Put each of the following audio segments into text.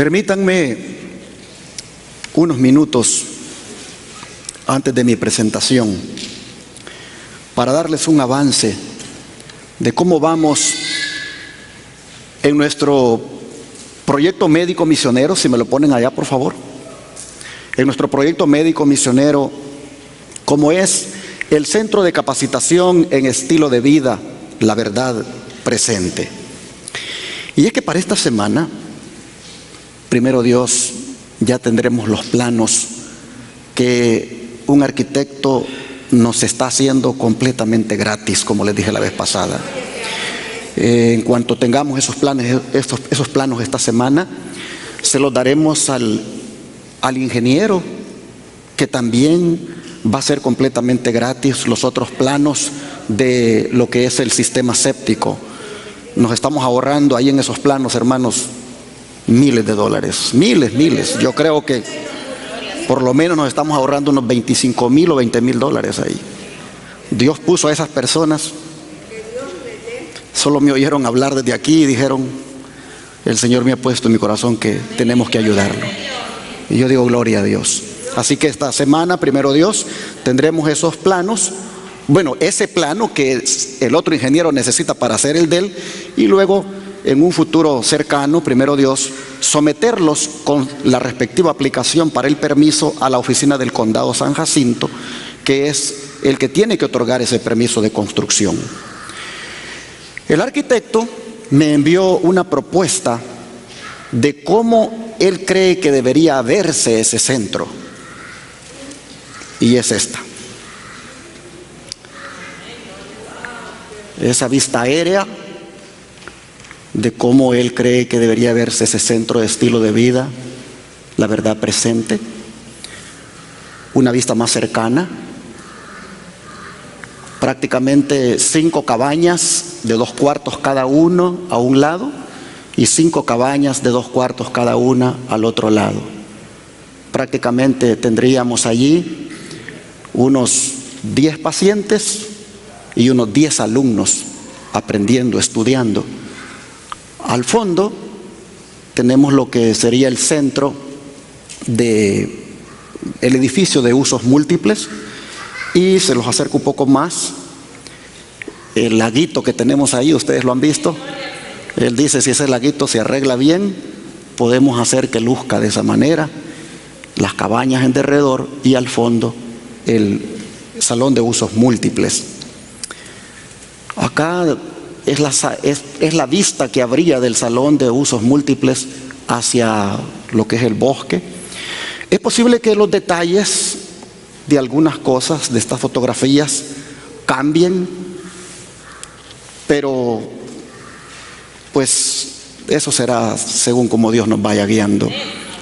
Permítanme unos minutos antes de mi presentación para darles un avance de cómo vamos en nuestro proyecto médico misionero, si me lo ponen allá por favor, en nuestro proyecto médico misionero, como es el Centro de Capacitación en Estilo de Vida, La Verdad Presente. Y es que para esta semana, primero Dios, ya tendremos los planos que un arquitecto nos está haciendo completamente gratis, como les dije la vez pasada. En cuanto tengamos esos planos esta semana, se los daremos al ingeniero, que también va a ser completamente gratis los otros planos de lo que es el sistema séptico. Nos estamos ahorrando ahí en esos planos, hermanos, miles de dólares, miles. Yo creo que por lo menos nos estamos ahorrando unos 25,000 o 20,000 dólares ahí. Dios puso a esas personas. Solo me oyeron hablar desde aquí y dijeron: el Señor me ha puesto en mi corazón que tenemos que ayudarlo. Y yo digo: gloria a Dios. Así que esta semana, primero Dios, tendremos esos planos. Bueno, ese plano que el otro ingeniero necesita para hacer el de él, y luego en un futuro cercano, primero Dios, someterlos con la respectiva aplicación para el permiso a la oficina del Condado San Jacinto, que es el que tiene que otorgar ese permiso de construcción. El arquitecto me envió una propuesta de cómo él cree que debería verse ese centro, y es esta. Esa vista aérea de cómo él cree que debería verse ese centro de estilo de vida, La Verdad Presente. Una vista más cercana, prácticamente 5 cabañas de 2 cuartos cada uno a un lado y 5 cabañas de 2 cuartos cada una al otro lado. Prácticamente tendríamos allí unos 10 pacientes y unos 10 alumnos aprendiendo, estudiando. Al fondo tenemos lo que sería el centro de el edificio de usos múltiples, y se los acerco un poco más. El laguito que tenemos ahí, ustedes lo han visto. Él dice: si ese laguito se arregla bien, podemos hacer que luzca de esa manera. Las cabañas en derredor y al fondo el salón de usos múltiples. Acá es la vista que habría del salón de usos múltiples hacia lo que es el bosque. Es posible que los detalles de algunas cosas de estas fotografías cambien, pero pues eso será según como Dios nos vaya guiando.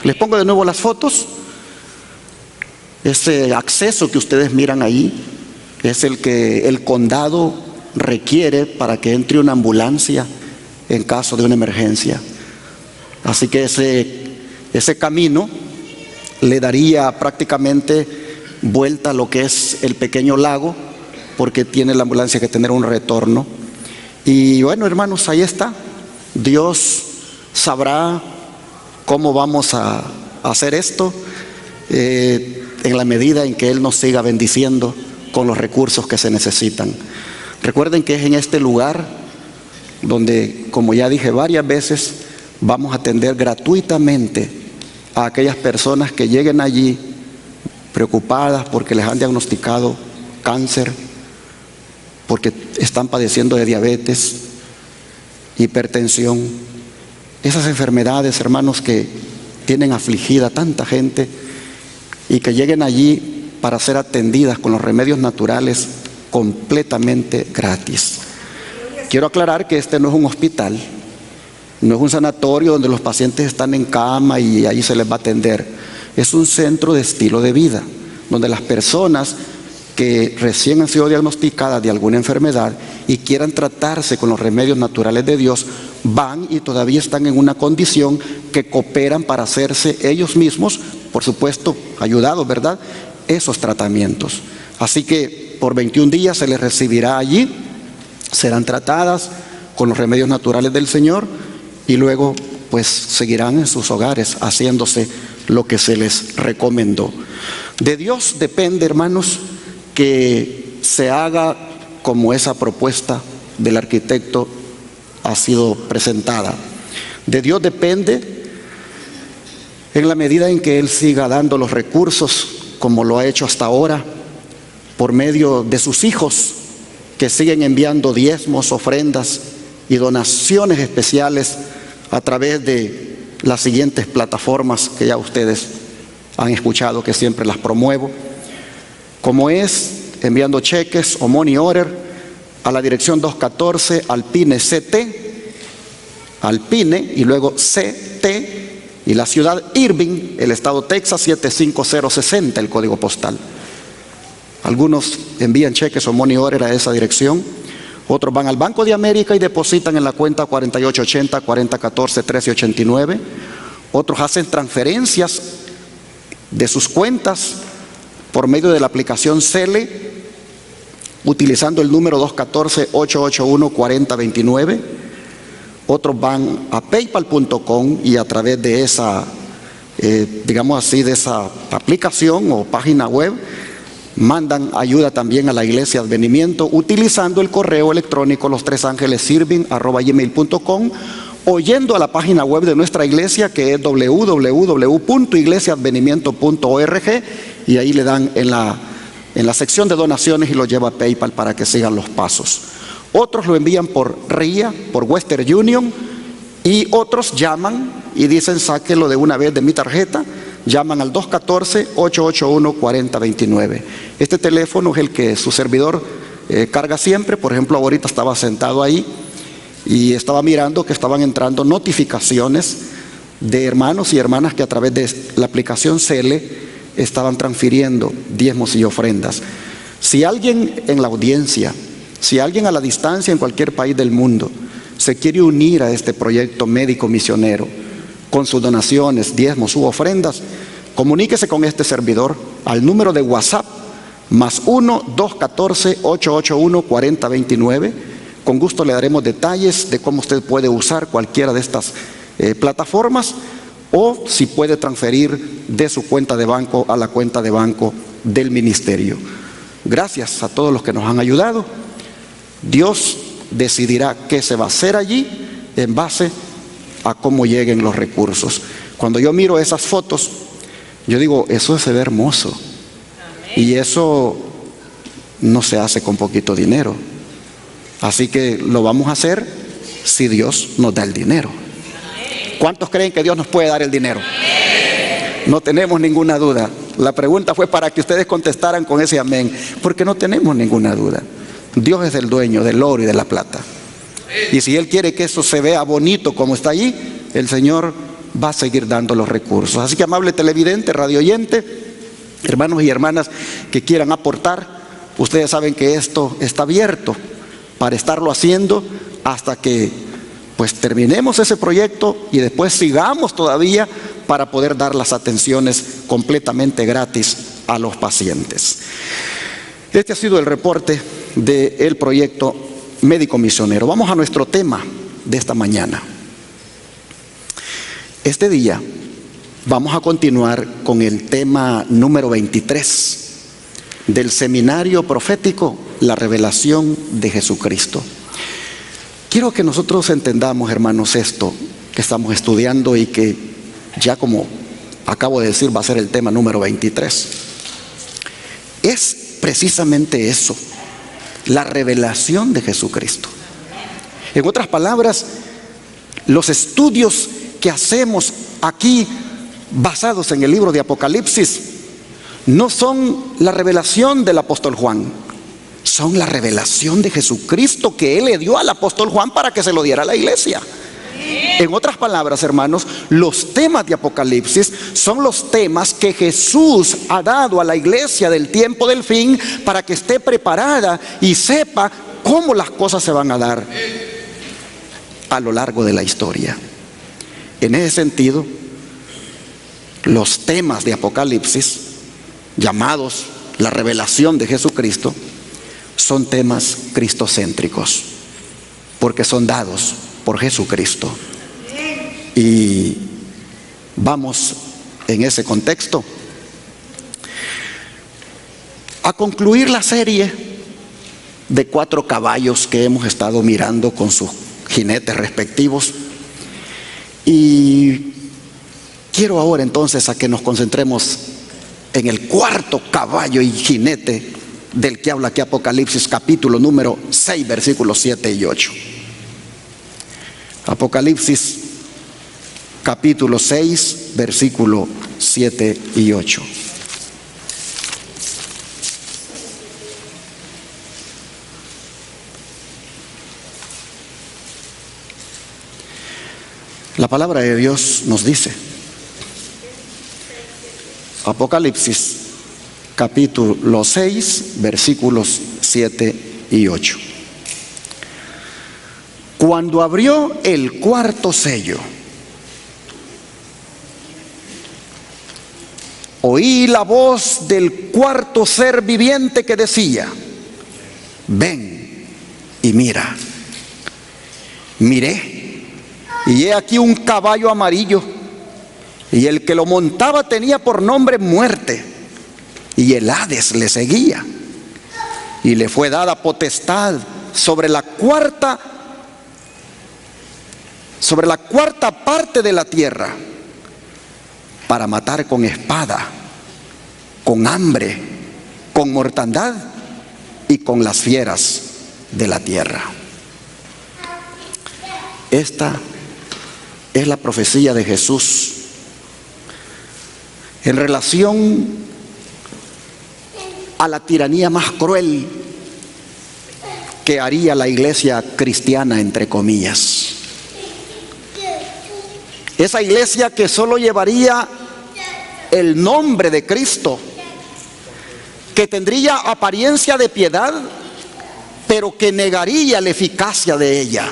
Les pongo de nuevo las fotos. Ese acceso que ustedes miran ahí es el que el condado requiere para que entre una ambulancia en caso de una emergencia. Así que ese camino le daría prácticamente vuelta a lo que es el pequeño lago, porque tiene la ambulancia que tener un retorno. Y bueno, hermanos, ahí está. Dios sabrá cómo vamos a hacer esto, en la medida en que Él nos siga bendiciendo con los recursos que se necesitan. Recuerden que es en este lugar donde, como ya dije varias veces, vamos a atender gratuitamente a aquellas personas que lleguen allí preocupadas porque les han diagnosticado cáncer, porque están padeciendo de diabetes, hipertensión, esas enfermedades, hermanos, que tienen afligida a tanta gente, y que lleguen allí para ser atendidas con los remedios naturales completamente gratis. Quiero aclarar que este no es un hospital, no es un sanatorio donde los pacientes están en cama y ahí se les va a atender. Es un centro de estilo de vida, donde las personas que recién han sido diagnosticadas de alguna enfermedad y quieran tratarse con los remedios naturales de Dios, van y todavía están en una condición que cooperan para hacerse ellos mismos, por supuesto, ayudados, ¿verdad?, esos tratamientos. Así que por 21 días se les recibirá allí, serán tratadas con los remedios naturales del Señor y luego pues seguirán en sus hogares haciéndose lo que se les recomendó. De Dios depende, hermanos, que se haga como esa propuesta del arquitecto ha sido presentada. De Dios depende en la medida en que Él siga dando los recursos como lo ha hecho hasta ahora, por medio de sus hijos que siguen enviando diezmos, ofrendas y donaciones especiales a través de las siguientes plataformas que ya ustedes han escuchado, que siempre las promuevo, como es enviando cheques o money order a la dirección 214 Alpine CT, Alpine y luego CT, y la ciudad Irving, el estado Texas, 75060 el código postal. Algunos envían cheques o money order a esa dirección, otros van al Banco de América y depositan en la cuenta 4880 4014 1389, otros hacen transferencias de sus cuentas por medio de la aplicación Cele, utilizando el número 214-881-4029. Otros van a paypal.com y a través de esa, digamos así, de esa aplicación o página web, mandan ayuda también a la Iglesia Advenimiento utilizando el correo electrónico lostrésangeleserving@gmail.com, o yendo a la página web de nuestra iglesia, que es www.iglesiaadvenimiento.org, y ahí le dan en la sección de donaciones y lo lleva a PayPal para que sigan los pasos. Otros lo envían por RIA, por Western Union, y otros llaman y dicen: sáquelo de una vez de mi tarjeta. Llaman al 214-881-4029. Este teléfono es el que su servidor carga siempre. Por ejemplo, ahorita estaba sentado ahí y estaba mirando que estaban entrando notificaciones de hermanos y hermanas que a través de la aplicación Cele estaban transfiriendo diezmos y ofrendas. Si alguien en la audiencia, si alguien a la distancia en cualquier país del mundo se quiere unir a este proyecto médico misionero con sus donaciones, diezmos u ofrendas, comuníquese con este servidor al número de WhatsApp +1 214-881-4029. Con gusto le daremos detalles de cómo usted puede usar cualquiera de estas plataformas, o si puede transferir de su cuenta de banco a la cuenta de banco del ministerio. Gracias a todos los que nos han ayudado. Dios decidirá qué se va a hacer allí en base a cómo lleguen los recursos. Cuando yo miro esas fotos, yo digo: eso se ve hermoso. Y eso no se hace con poquito dinero. Así que lo vamos a hacer si Dios nos da el dinero. ¿Cuántos creen que Dios nos puede dar el dinero? No tenemos ninguna duda. La pregunta fue para que ustedes contestaran con ese amén, porque no tenemos ninguna duda. Dios es el dueño del oro y de la plata. Y si Él quiere que eso se vea bonito como está allí, el Señor va a seguir dando los recursos. Así que, amable televidente, radio oyente, hermanos y hermanas que quieran aportar, ustedes saben que esto está abierto para estarlo haciendo hasta que pues terminemos ese proyecto y después sigamos todavía para poder dar las atenciones completamente gratis a los pacientes. Este ha sido el reporte del proyecto médico misionero. Vamos a nuestro tema de esta mañana. Este día vamos a continuar con el tema número 23 del seminario profético, la revelación de Jesucristo. Quiero que nosotros entendamos, hermanos, esto que estamos estudiando y que ya, como acabo de decir, va a ser el tema número 23. Es precisamente eso, la revelación de Jesucristo. En otras palabras, los estudios que hacemos aquí basados en el libro de Apocalipsis no son la revelación del apóstol Juan, son la revelación de Jesucristo que Él le dio al apóstol Juan para que se lo diera a la iglesia. En otras palabras, hermanos, los temas de Apocalipsis son los temas que Jesús ha dado a la iglesia del tiempo del fin para que esté preparada y sepa cómo las cosas se van a dar a lo largo de la historia. En ese sentido, los temas de Apocalipsis, llamados la revelación de Jesucristo, son temas cristocéntricos, porque son dados por Jesucristo Y vamos en ese contexto a concluir la serie de 4 caballos que hemos estado mirando con sus jinetes respectivos. Y quiero ahora entonces a que nos concentremos en el 4.º caballo y jinete del que habla aquí Apocalipsis capítulo número 6, versículos 7 y 8. Apocalipsis capítulo 6, versículo 7 y 8. La palabra de Dios nos dice, Apocalipsis capítulo 6, versículos 7 y 8. Cuando abrió el 4.º sello, oí la voz del 4.º ser viviente que decía: ven y mira. Miré, y he aquí un caballo amarillo, y el que lo montaba tenía por nombre Muerte, y el Hades le seguía, y le fue dada potestad sobre la cuarta parte de la tierra, para matar con espada, con hambre, con mortandad y con las fieras de la tierra. Esta es la profecía de Jesús en relación a la tiranía más cruel que haría la iglesia cristiana, entre comillas. Esa iglesia que solo llevaría el nombre de Cristo, que tendría apariencia de piedad, pero que negaría la eficacia de ella.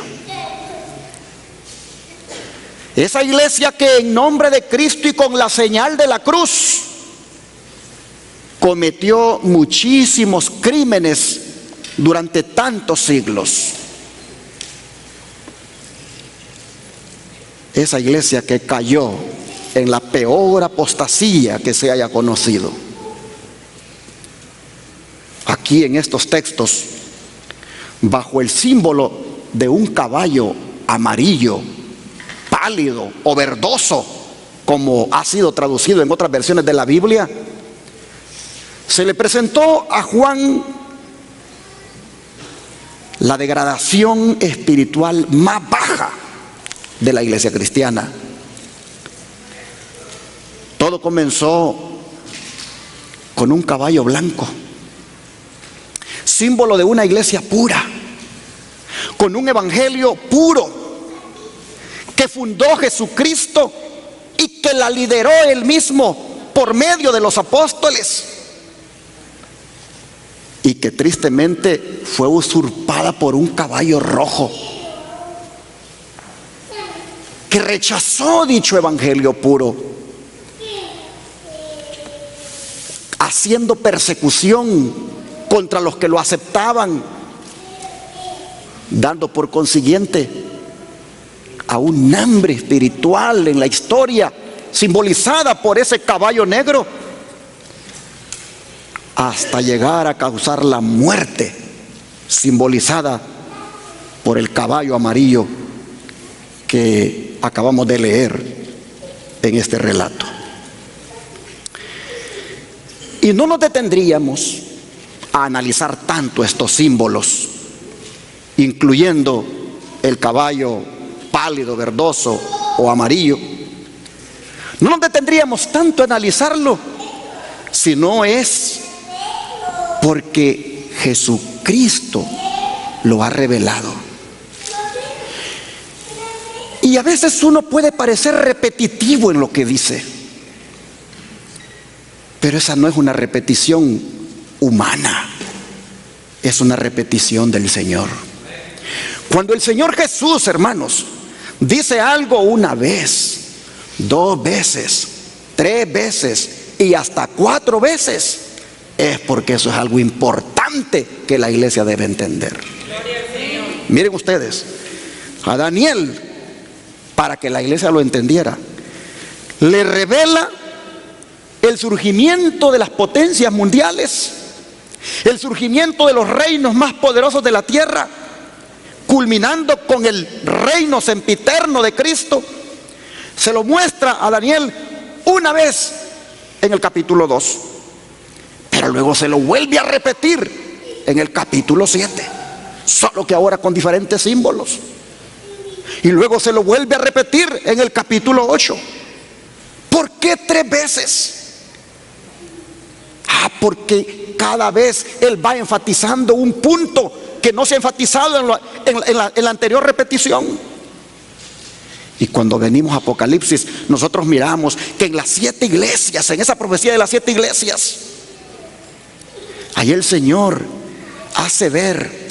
Esa iglesia que en nombre de Cristo y con la señal de la cruz cometió muchísimos crímenes durante tantos siglos. Esa iglesia que cayó en la peor apostasía que se haya conocido. Aquí en estos textos, bajo el símbolo de un caballo amarillo, pálido o verdoso, como ha sido traducido en otras versiones de la Biblia, se le presentó a Juan la degradación espiritual más baja de la iglesia cristiana. Todo comenzó con un caballo blanco, símbolo de una iglesia pura, con un evangelio puro que fundó Jesucristo y que la lideró él mismo por medio de los apóstoles, y que tristemente fue usurpada por un caballo rojo que rechazó dicho evangelio puro, haciendo persecución contra los que lo aceptaban, dando por consiguiente a un hambre espiritual en la historia, simbolizada por ese caballo negro, hasta llegar a causar la muerte, simbolizada por el caballo amarillo que acabamos de leer en este relato. Y no nos detendríamos a analizar tanto estos símbolos, incluyendo el caballo pálido, verdoso o amarillo. No nos detendríamos tanto a analizarlo si no es porque Jesucristo lo ha revelado. Y a veces uno puede parecer repetitivo en lo que dice, pero esa no es una repetición humana, es una repetición del Señor. Cuando el Señor Jesús, hermanos, dice algo una vez, 2 veces, 3 veces y hasta 4 veces, es porque eso es algo importante que la iglesia debe entender. Miren ustedes, a Daniel para que la iglesia lo entendiera. Le revela el surgimiento de las potencias mundiales, el surgimiento de los reinos más poderosos de la tierra, culminando con el reino sempiterno de Cristo. Se lo muestra a Daniel una vez en el capítulo 2, pero luego se lo vuelve a repetir en el capítulo 7, solo que ahora con diferentes símbolos. Y luego se lo vuelve a repetir en el capítulo 8. ¿Por qué 3 veces? Porque cada vez él va enfatizando un punto que no se ha enfatizado en la anterior repetición. Y cuando venimos a Apocalipsis, nosotros miramos que en las 7 iglesias, en esa profecía de las 7 iglesias, ahí el Señor hace ver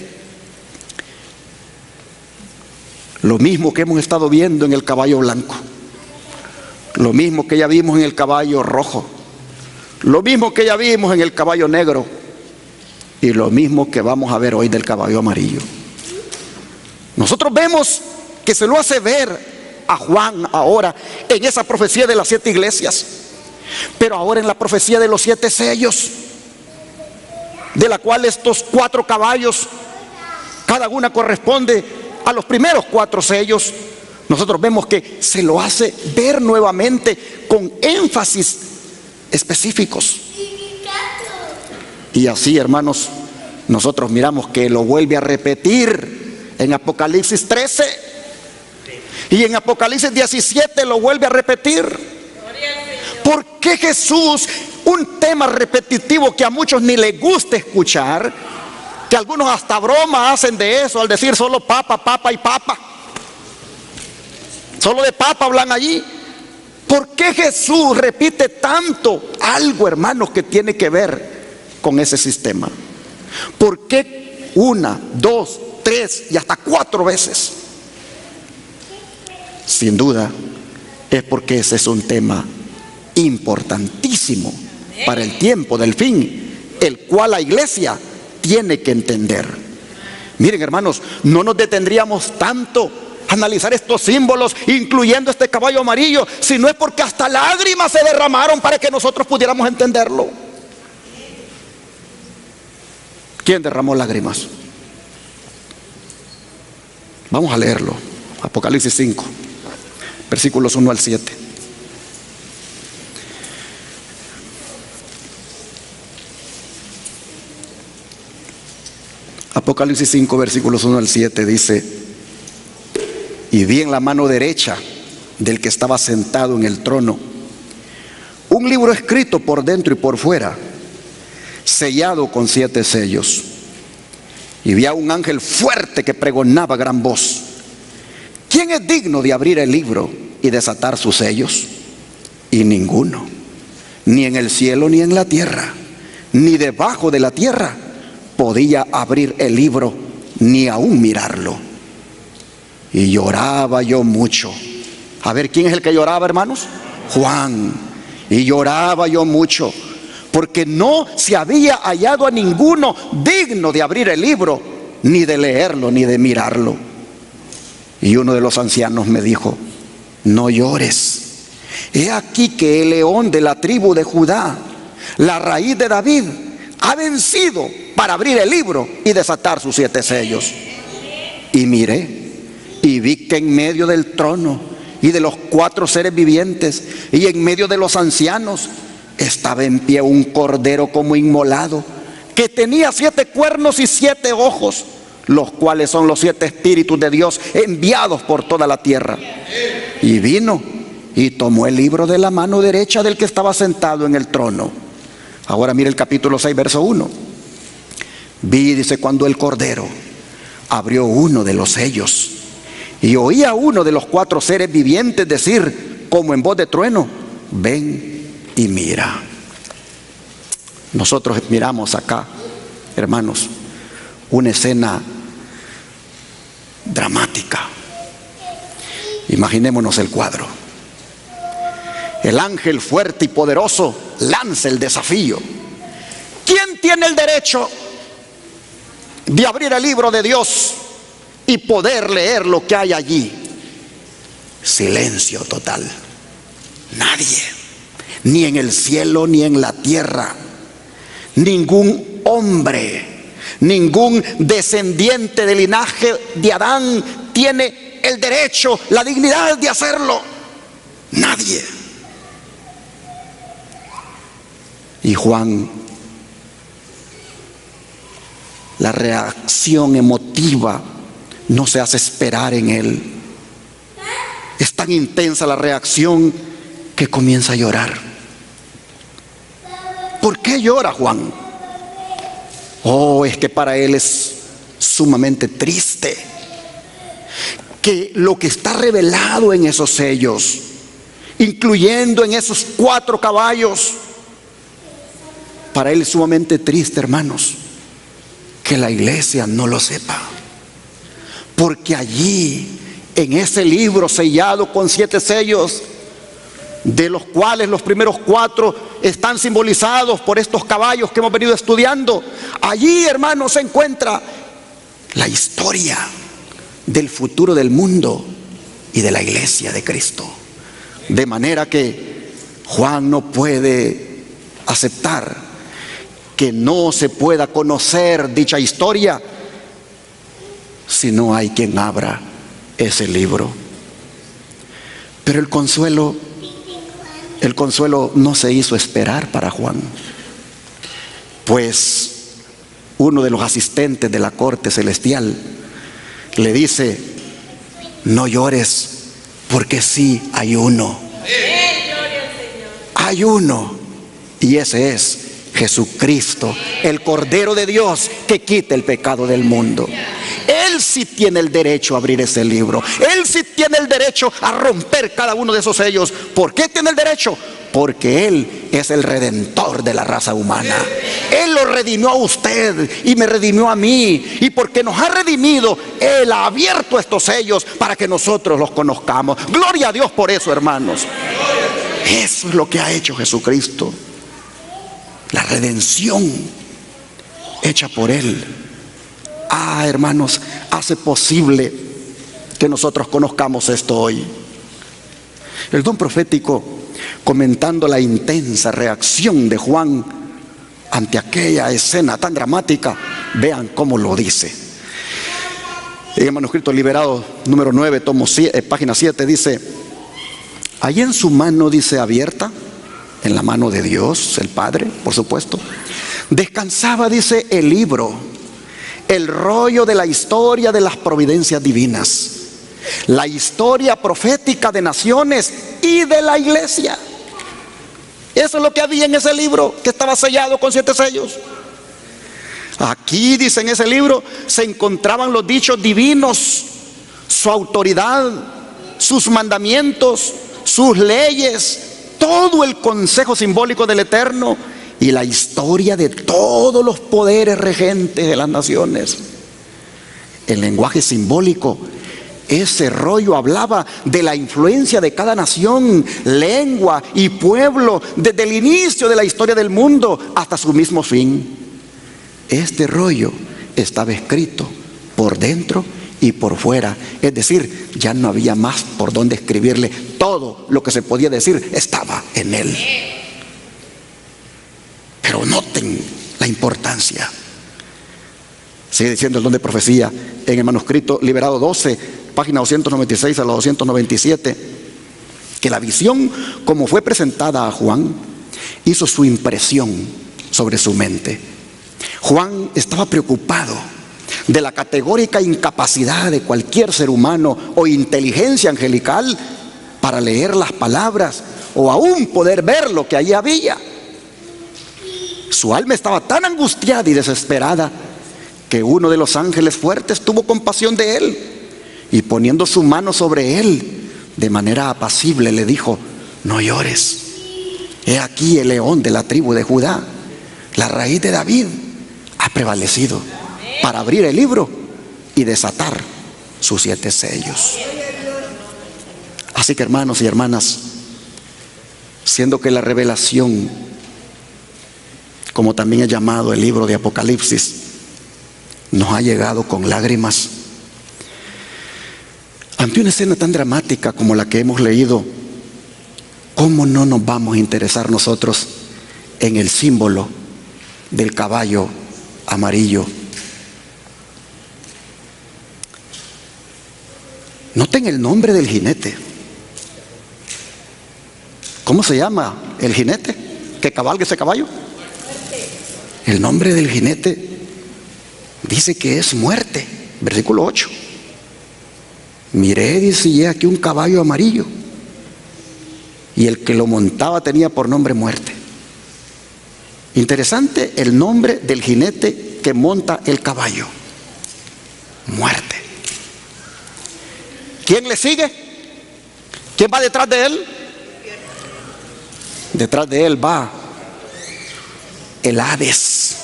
lo mismo que hemos estado viendo en el caballo blanco, lo mismo que ya vimos en el caballo rojo, lo mismo que ya vimos en el caballo negro y lo mismo que vamos a ver hoy del caballo amarillo. Nosotros vemos que se lo hace ver a Juan ahora en esa profecía de las 7 iglesias, pero ahora en la profecía de los 7 sellos, de la cual estos 4 caballos, cada una corresponde a los primeros 4 sellos. Nosotros vemos que se lo hace ver nuevamente con énfasis específicos. Y así, hermanos, nosotros miramos que lo vuelve a repetir en Apocalipsis 13 y en Apocalipsis 17 lo vuelve a repetir. ¿Por qué Jesús, un tema repetitivo que a muchos ni les gusta escuchar, que algunos hasta broma hacen de eso al decir solo papa, papa y papa, solo de papa hablan allí? ¿Por qué Jesús repite tanto algo, hermanos, que tiene que ver con ese sistema? ¿Por qué 1, 2, 3 y hasta 4 veces? Sin duda es porque ese es un tema importantísimo para el tiempo del fin, el cual la iglesia tiene que entender. Miren, hermanos, no nos detendríamos tanto a analizar estos símbolos, incluyendo este caballo amarillo, si no es porque hasta lágrimas se derramaron para que nosotros pudiéramos entenderlo. ¿Quién derramó lágrimas? Vamos a leerlo. Apocalipsis 5, versículos 1 al 7. Apocalipsis 5, versículos 1 al 7 dice: y vi en la mano derecha del que estaba sentado en el trono un libro escrito por dentro y por fuera, sellado con 7 sellos. Y vi a un ángel fuerte que pregonaba a gran voz: ¿quién es digno de abrir el libro y desatar sus sellos? Y ninguno, ni en el cielo ni en la tierra, ni debajo de la tierra, podía abrir el libro, ni aún mirarlo. Y lloraba yo mucho. A ver, ¿quién es el que lloraba, hermanos? Juan. Y lloraba yo mucho, porque no se había hallado a ninguno digno de abrir el libro, ni de leerlo, ni de mirarlo. Y uno de los ancianos me dijo: no llores. He aquí que el león de la tribu de Judá, la raíz de David, ha vencido para abrir el libro y desatar sus 7 sellos. Y miré, y vi que en medio del trono y de los 4 seres vivientes y en medio de los ancianos estaba en pie un cordero como inmolado, que tenía 7 cuernos y 7 ojos, los cuales son los 7 espíritus de Dios enviados por toda la tierra. Y vino y tomó el libro de la mano derecha del que estaba sentado en el trono. Ahora mire el capítulo 6, verso 1. Vi, dice, cuando el cordero abrió uno de los sellos, y oí a uno de los 4 seres vivientes decir, como en voz de trueno: ven y mira. Nosotros miramos acá, hermanos, una escena dramática. Imaginémonos el cuadro. El ángel fuerte y poderoso lanza el desafío: ¿quién tiene el derecho de abrir el libro de Dios y poder leer lo que hay allí? Silencio total. Nadie, ni en el cielo ni en la tierra, ningún hombre, ningún descendiente del linaje de Adán tiene el derecho, la dignidad de hacerlo. Nadie. Y Juan, la reacción emotiva no se hace esperar en él. Es tan intensa la reacción que comienza a llorar. ¿Por qué llora Juan? Oh, es que para él es sumamente triste que lo que está revelado en esos sellos, incluyendo en esos 4 caballos, para él es sumamente triste, hermanos, que la iglesia no lo sepa. Porque allí, en ese libro sellado con 7 sellos, de los cuales los primeros 4 están simbolizados por estos caballos que hemos venido estudiando, allí, hermanos, se encuentra la historia del futuro del mundo y de la iglesia de Cristo. De manera que Juan no puede aceptar que no se pueda conocer dicha historia si no hay quien abra ese libro. Pero el consuelo no se hizo esperar para Juan, pues uno de los asistentes de la corte celestial le dice: no llores, porque sí hay uno. Hay uno, y ese es Jesucristo, el Cordero de Dios que quita el pecado del mundo. Él sí tiene el derecho a abrir ese libro. Él sí tiene el derecho a romper cada uno de esos sellos. ¿Por qué tiene el derecho? Porque Él es el redentor de la raza humana. Él lo redimió a usted y me redimió a mí. Y porque nos ha redimido, Él ha abierto estos sellos para que nosotros los conozcamos. Gloria a Dios por eso, hermanos. Eso es lo que ha hecho Jesucristo. La redención hecha por Él. Hermanos, hace posible que nosotros conozcamos esto hoy. El don profético, comentando la intensa reacción de Juan ante aquella escena tan dramática, vean cómo lo dice. En el manuscrito liberado número 9, tomo página 7, dice: allí en su mano, dice, abierta, en la mano de Dios, el Padre, por supuesto, descansaba, dice, el libro, el rollo de la historia de las providencias divinas, la historia profética de naciones y de la iglesia. Eso es lo que había en ese libro que estaba sellado con 7 sellos. Aquí, dice, en ese libro se encontraban los dichos divinos, su autoridad, sus mandamientos, sus leyes, todo el consejo simbólico del Eterno y la historia de todos los poderes regentes de las naciones. El lenguaje simbólico, ese rollo hablaba de la influencia de cada nación, lengua y pueblo desde el inicio de la historia del mundo hasta su mismo fin. Este rollo estaba escrito por dentro y por fuera, es decir, ya no había más por dónde escribirle. Todo lo que se podía decir estaba en él. Pero noten la importancia. Sigue diciendo el don de profecía en el manuscrito liberado 12, página 296 a la 297, que la visión, como fue presentada a Juan, hizo su impresión sobre su mente. Juan estaba preocupado de la categórica incapacidad de cualquier ser humano o inteligencia angelical para leer las palabras o aún poder ver lo que allí había. Su alma estaba tan angustiada y desesperada que uno de los ángeles fuertes tuvo compasión de él y poniendo su mano sobre él de manera apacible le dijo: no llores, he aquí el león de la tribu de Judá, la raíz de David, ha prevalecido para abrir el libro y desatar sus 7 sellos. Así que, hermanos y hermanas, siendo que la revelación, como también es llamado el libro de Apocalipsis, nos ha llegado con lágrimas, Ante una escena tan dramática como la que hemos leído, ¿cómo no nos vamos a interesar nosotros en el símbolo del caballo amarillo? Noten el nombre del jinete. ¿Cómo se llama el jinete que cabalga ese caballo? El nombre del jinete dice que es muerte. Versículo 8. Miré, dice, y he aquí un caballo amarillo, y el que lo montaba tenía por nombre muerte. Interesante el nombre del jinete que monta el caballo. Muerte. ¿Quién le sigue? ¿Quién va detrás de él? Detrás de él va el Hades.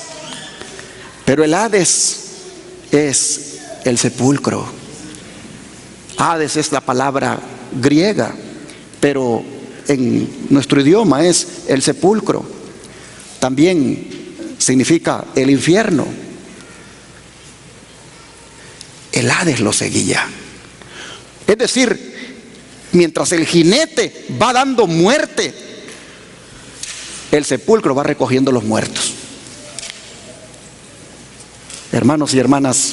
Pero el Hades es el sepulcro. Hades es la palabra griega, pero en nuestro idioma es el sepulcro. También significa el infierno. El Hades lo seguía. Es decir, mientras el jinete va dando muerte, el sepulcro va recogiendo los muertos. Hermanos y hermanas,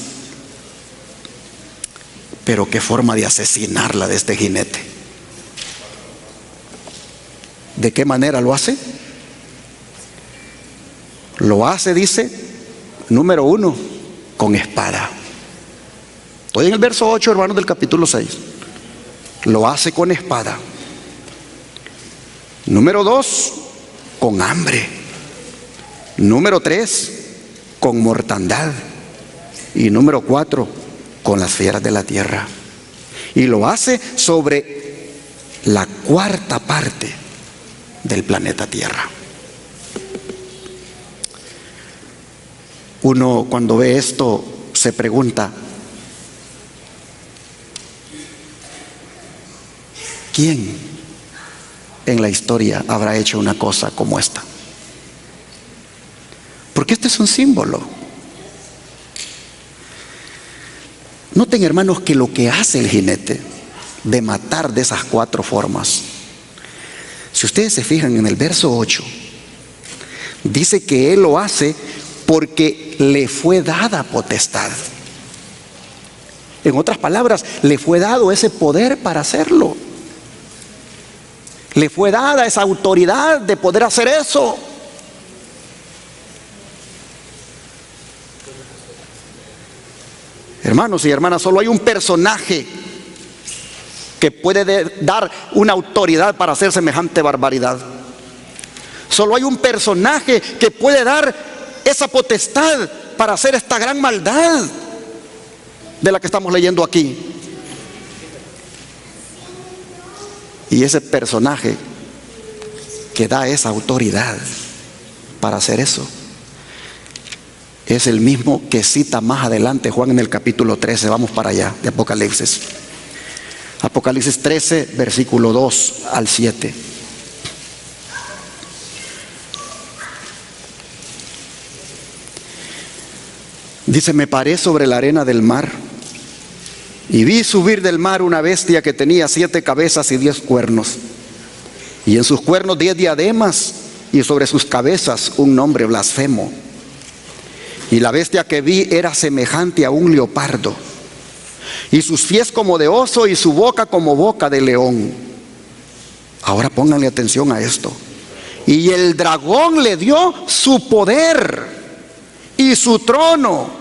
pero qué forma de asesinarla de este jinete. ¿De qué manera lo hace? Lo hace, dice, número 1, con espada. Estoy en el verso 8, hermanos, del capítulo 6. Lo hace con espada. Número 2, con hambre. Número 3, con mortandad. Y número 4, con las fieras de la tierra. Y lo hace sobre la cuarta parte del planeta Tierra. Uno cuando ve esto se pregunta, ¿quién en la historia habrá hecho una cosa como esta? Porque este es un símbolo. Noten, hermanos, que lo que hace el jinete de matar de esas 4 formas, si ustedes se fijan en el verso 8, dice que él lo hace porque le fue dada potestad. En otras palabras, le fue dado ese poder para hacerlo. Le fue dada esa autoridad de poder hacer eso. Hermanos y hermanas, solo hay un personaje que puede dar una autoridad para hacer semejante barbaridad. Solo hay un personaje que puede dar esa potestad para hacer esta gran maldad de la que estamos leyendo aquí. Y ese personaje que da esa autoridad para hacer eso es el mismo que cita más adelante Juan en el capítulo 13. Vamos para allá, de Apocalipsis. Apocalipsis 13, versículo 2 al 7. Dice: me paré sobre la arena del mar y vi subir del mar una bestia que tenía 7 cabezas y 10 cuernos, y en sus cuernos 10 diademas, y sobre sus cabezas un nombre blasfemo. Y la bestia que vi era semejante a un leopardo, y sus pies como de oso, y su boca como boca de león. Ahora pónganle atención a esto. Y el dragón le dio su poder y su trono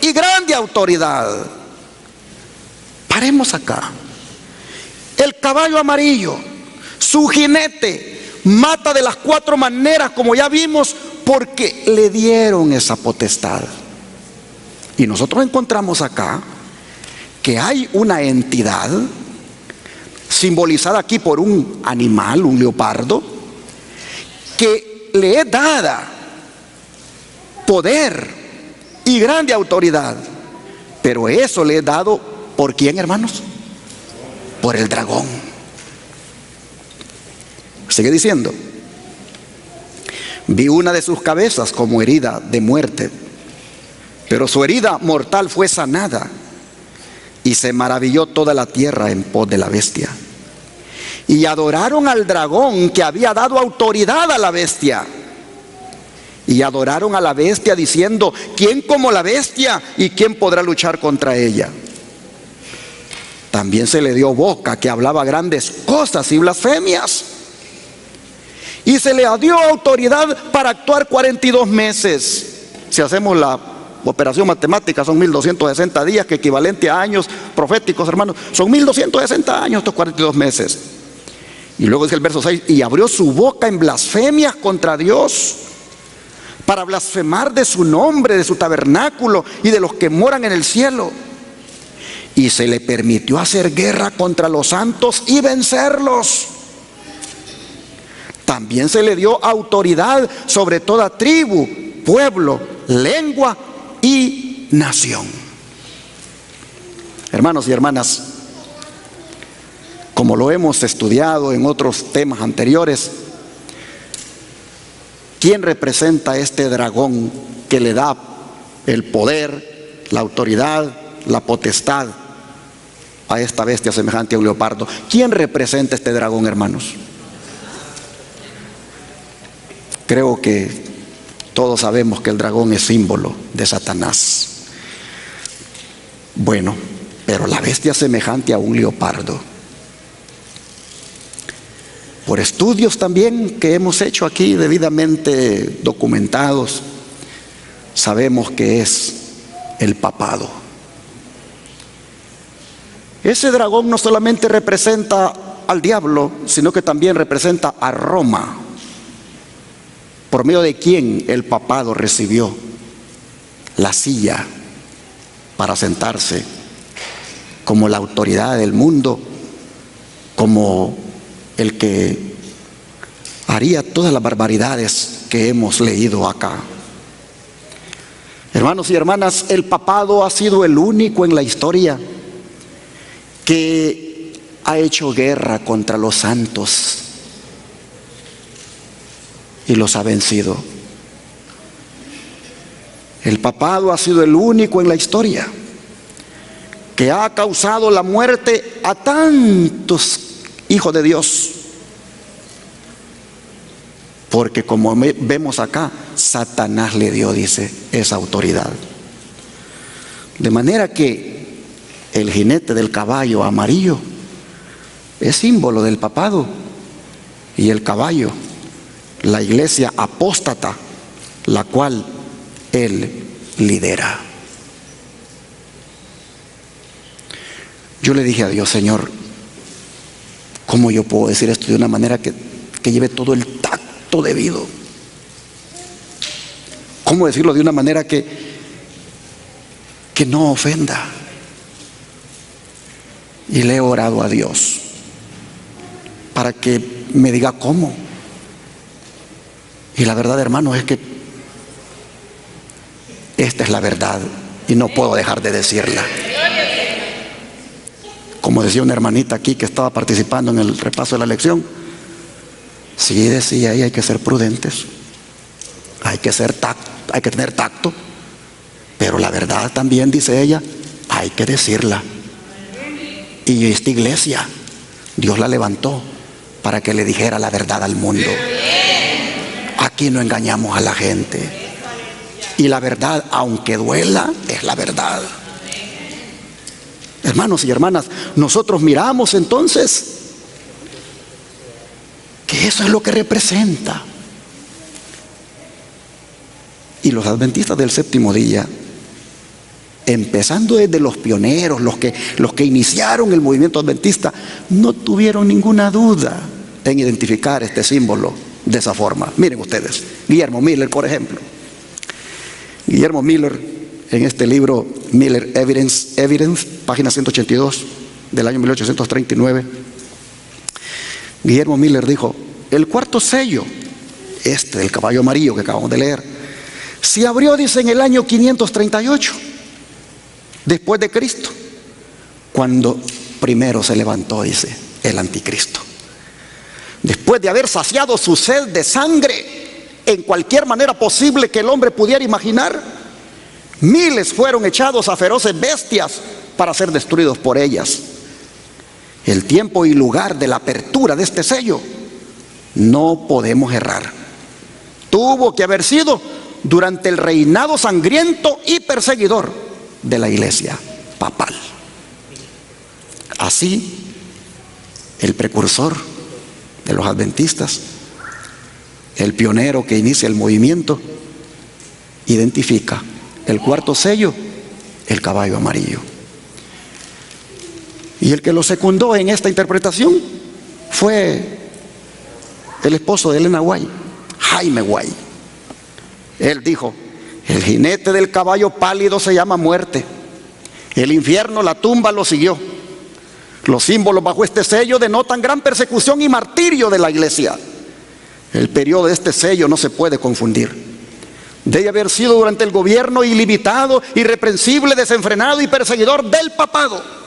y grande autoridad. Paremos acá. El caballo amarillo, su jinete, mata de las 4 maneras, como ya vimos, porque le dieron esa potestad. Y nosotros encontramos acá que hay una entidad simbolizada aquí por un animal, un leopardo, que le es dada poder y grande autoridad. Pero eso le es dado ¿por quién, hermanos? Por el dragón. Sigue diciendo: vi una de sus cabezas como herida de muerte, pero su herida mortal fue sanada, Y se maravilló toda la tierra en pos de la bestia. Y adoraron al dragón que había dado autoridad a la bestia. Y adoraron a la bestia diciendo: ¿quién como la bestia? ¿Y quién podrá luchar contra ella? También se le dio boca que hablaba grandes cosas y blasfemias. Y se le dio autoridad para actuar 42 meses. Si hacemos la operación matemática, son 1260 días, que equivalente a años proféticos, hermanos. Son 1260 años estos 42 meses. Y luego dice el verso 6: y abrió su boca en blasfemias contra Dios, para blasfemar de su nombre, de su tabernáculo y de los que moran en el cielo. Y se le permitió hacer guerra contra los santos y vencerlos. También se le dio autoridad sobre toda tribu, pueblo, lengua y nación. Hermanos y hermanas, como lo hemos estudiado en otros temas anteriores, ¿quién representa este dragón que le da el poder, la autoridad, la potestad a esta bestia semejante a un leopardo? ¿Quién representa este dragón, hermanos? Creo que todos sabemos que el dragón es símbolo de Satanás. Bueno, pero la bestia semejante a un leopardo, por estudios también que hemos hecho aquí debidamente documentados, sabemos que es el papado. Ese dragón no solamente representa al diablo, sino que también representa a Roma, por medio de quien el papado recibió la silla para sentarse como la autoridad del mundo, como el que haría todas las barbaridades que hemos leído acá. Hermanos y hermanas, el papado ha sido el único en la historia que ha hecho guerra contra los santos y los ha vencido. El papado ha sido el único en la historia que ha causado la muerte a tantos hijos de Dios, porque como vemos acá, Satanás le dio, dice, esa autoridad. De manera que el jinete del caballo amarillo es símbolo del papado, y el caballo, la iglesia apóstata, la cual él lidera. Yo le dije a Dios: Señor, ¿cómo yo puedo decir esto de una manera que lleve todo el tacto debido? ¿Cómo decirlo de una manera que no ofenda? Y le he orado a Dios para que me diga cómo. Y la verdad, hermanos, es que esta es la verdad y no puedo dejar de decirla. Como decía una hermanita aquí que estaba participando en el repaso de la lección, sí, decía ella, hay que ser prudentes, hay que tener tacto, pero la verdad también, dice ella, hay que decirla. Y esta iglesia, Dios la levantó para que le dijera la verdad al mundo. Aquí no engañamos a la gente, y la verdad, aunque duela, es la verdad. Hermanos y hermanas, nosotros miramos entonces que eso es lo que representa. Y los adventistas del séptimo día, empezando desde los pioneros, los que iniciaron el movimiento adventista, no tuvieron ninguna duda en identificar este símbolo de esa forma. Miren ustedes, Guillermo Miller, por ejemplo. Guillermo Miller, en este libro Miller Evidence, página 182 del año 1839, Guillermo Miller dijo: el cuarto sello, este del caballo amarillo que acabamos de leer, se abrió, dice, en el año 538 después de Cristo, cuando primero se levantó, dice, el anticristo. Después de haber saciado su sed de sangre en cualquier manera posible que el hombre pudiera imaginar, miles fueron echados a feroces bestias para ser destruidos por ellas. El tiempo y lugar de la apertura de este sello no podemos errar. Tuvo que haber sido durante el reinado sangriento y perseguidor de la iglesia papal. Así, el precursor de los adventistas, el pionero que inicia el movimiento, identifica el cuarto sello, el caballo amarillo. Y el que lo secundó en esta interpretación fue el esposo de Elena White, Jaime White. Él dijo: el jinete del caballo pálido se llama muerte. El infierno, la tumba, lo siguió. Los símbolos bajo este sello denotan gran persecución y martirio de la iglesia. El periodo de este sello no se puede confundir. Debe haber sido durante el gobierno ilimitado, irreprensible, desenfrenado y perseguidor del papado.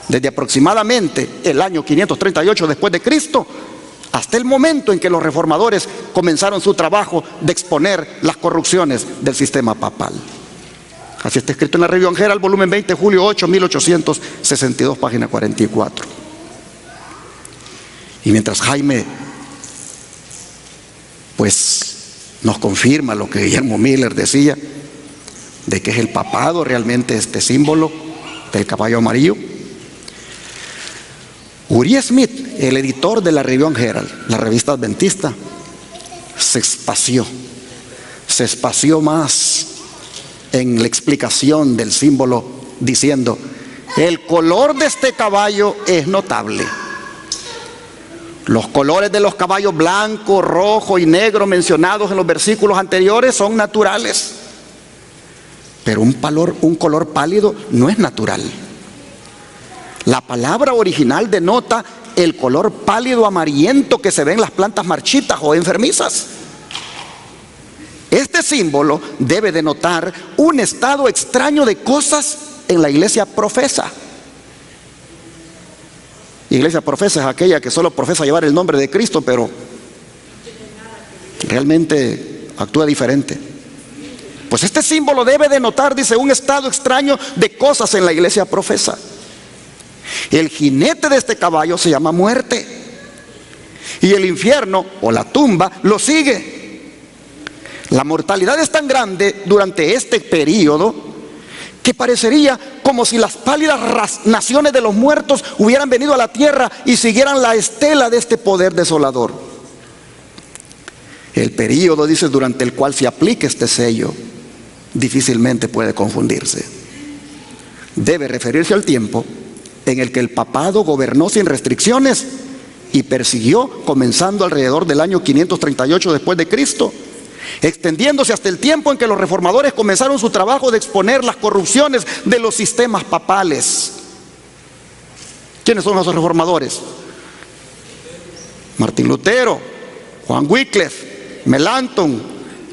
Desde aproximadamente el año 538 después de Cristo hasta el momento en que los reformadores comenzaron su trabajo de exponer las corrupciones del sistema papal. Así está escrito en la Review Herald, volumen 20, julio 8, 1862, página 44. Y mientras Jaime pues nos confirma lo que Guillermo Miller decía, de que es el papado realmente este símbolo del caballo amarillo, Uriah Smith, el editor de la Review Herald, la revista adventista, se espació más en la explicación del símbolo, diciendo: el color de este caballo es notable. Los colores de los caballos blanco, rojo y negro mencionados en los versículos anteriores son naturales, pero un color pálido no es natural. La palabra original denota el color pálido amarillento que se ve en las plantas marchitas o enfermizas. Este símbolo debe denotar un estado extraño de cosas en la iglesia profesa. Iglesia profesa es aquella que solo profesa llevar el nombre de Cristo, pero realmente actúa diferente. Pues este símbolo debe denotar, dice, un estado extraño de cosas en la iglesia profesa. El jinete de este caballo se llama muerte, y el infierno o la tumba lo sigue. La mortalidad es tan grande durante este periodo que parecería como si las pálidas naciones de los muertos hubieran venido a la tierra y siguieran la estela de este poder desolador. El periodo, dice, durante el cual se aplica este sello, difícilmente puede confundirse. Debe referirse al tiempo en el que el papado gobernó sin restricciones y persiguió, comenzando alrededor del año 538 después de Cristo, extendiéndose hasta el tiempo en que los reformadores comenzaron su trabajo de exponer las corrupciones de los sistemas papales. ¿Quiénes son esos reformadores? Martín Lutero, Juan Wycliffe, Melanchthon,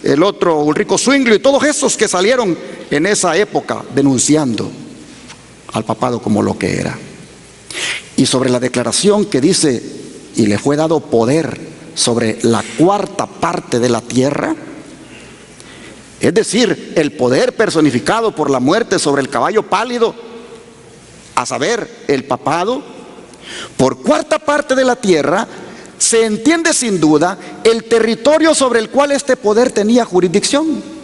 el otro Ulrico Zwingli, y todos esos que salieron en esa época denunciando al papado como lo que era. Y sobre la declaración que dice: y le fue dado poder sobre la cuarta parte de la tierra, es decir, el poder personificado por la muerte sobre el caballo pálido, a saber, el papado. Por cuarta parte de la tierra se entiende sin duda el territorio sobre el cual este poder tenía jurisdicción.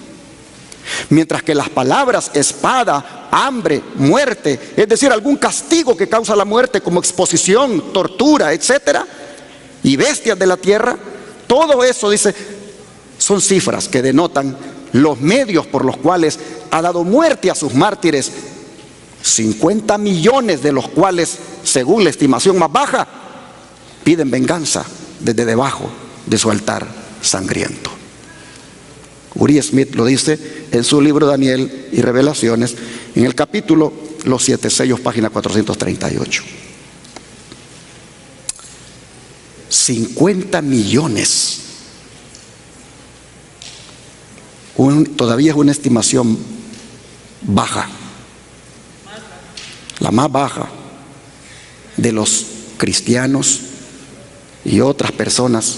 Mientras que las palabras espada, hambre, muerte, es decir, algún castigo que causa la muerte como exposición, tortura, etcétera, y bestias de la tierra, todo eso, dice, son cifras que denotan los medios por los cuales ha dado muerte a sus mártires, 50 millones de los cuales, según la estimación más baja, piden venganza desde debajo de su altar sangriento. Uriah Smith lo dice en su libro Daniel y Revelaciones, en el capítulo Los 7 sellos, página 438. 50 millones. Todavía es una estimación baja, la más baja de los cristianos y otras personas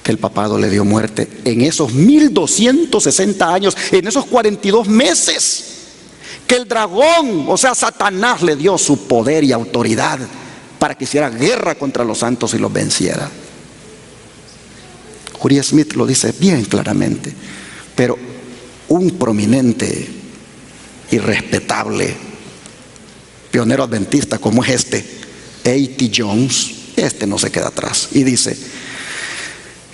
que el papado le dio muerte en esos 1260 años, en esos 42 meses que el dragón, o sea, Satanás, le dio su poder y autoridad para que hiciera guerra contra los santos y los venciera. Uriah Smith lo dice bien claramente. Pero un prominente y respetable pionero adventista como es A.T. Jones, no se queda atrás y dice: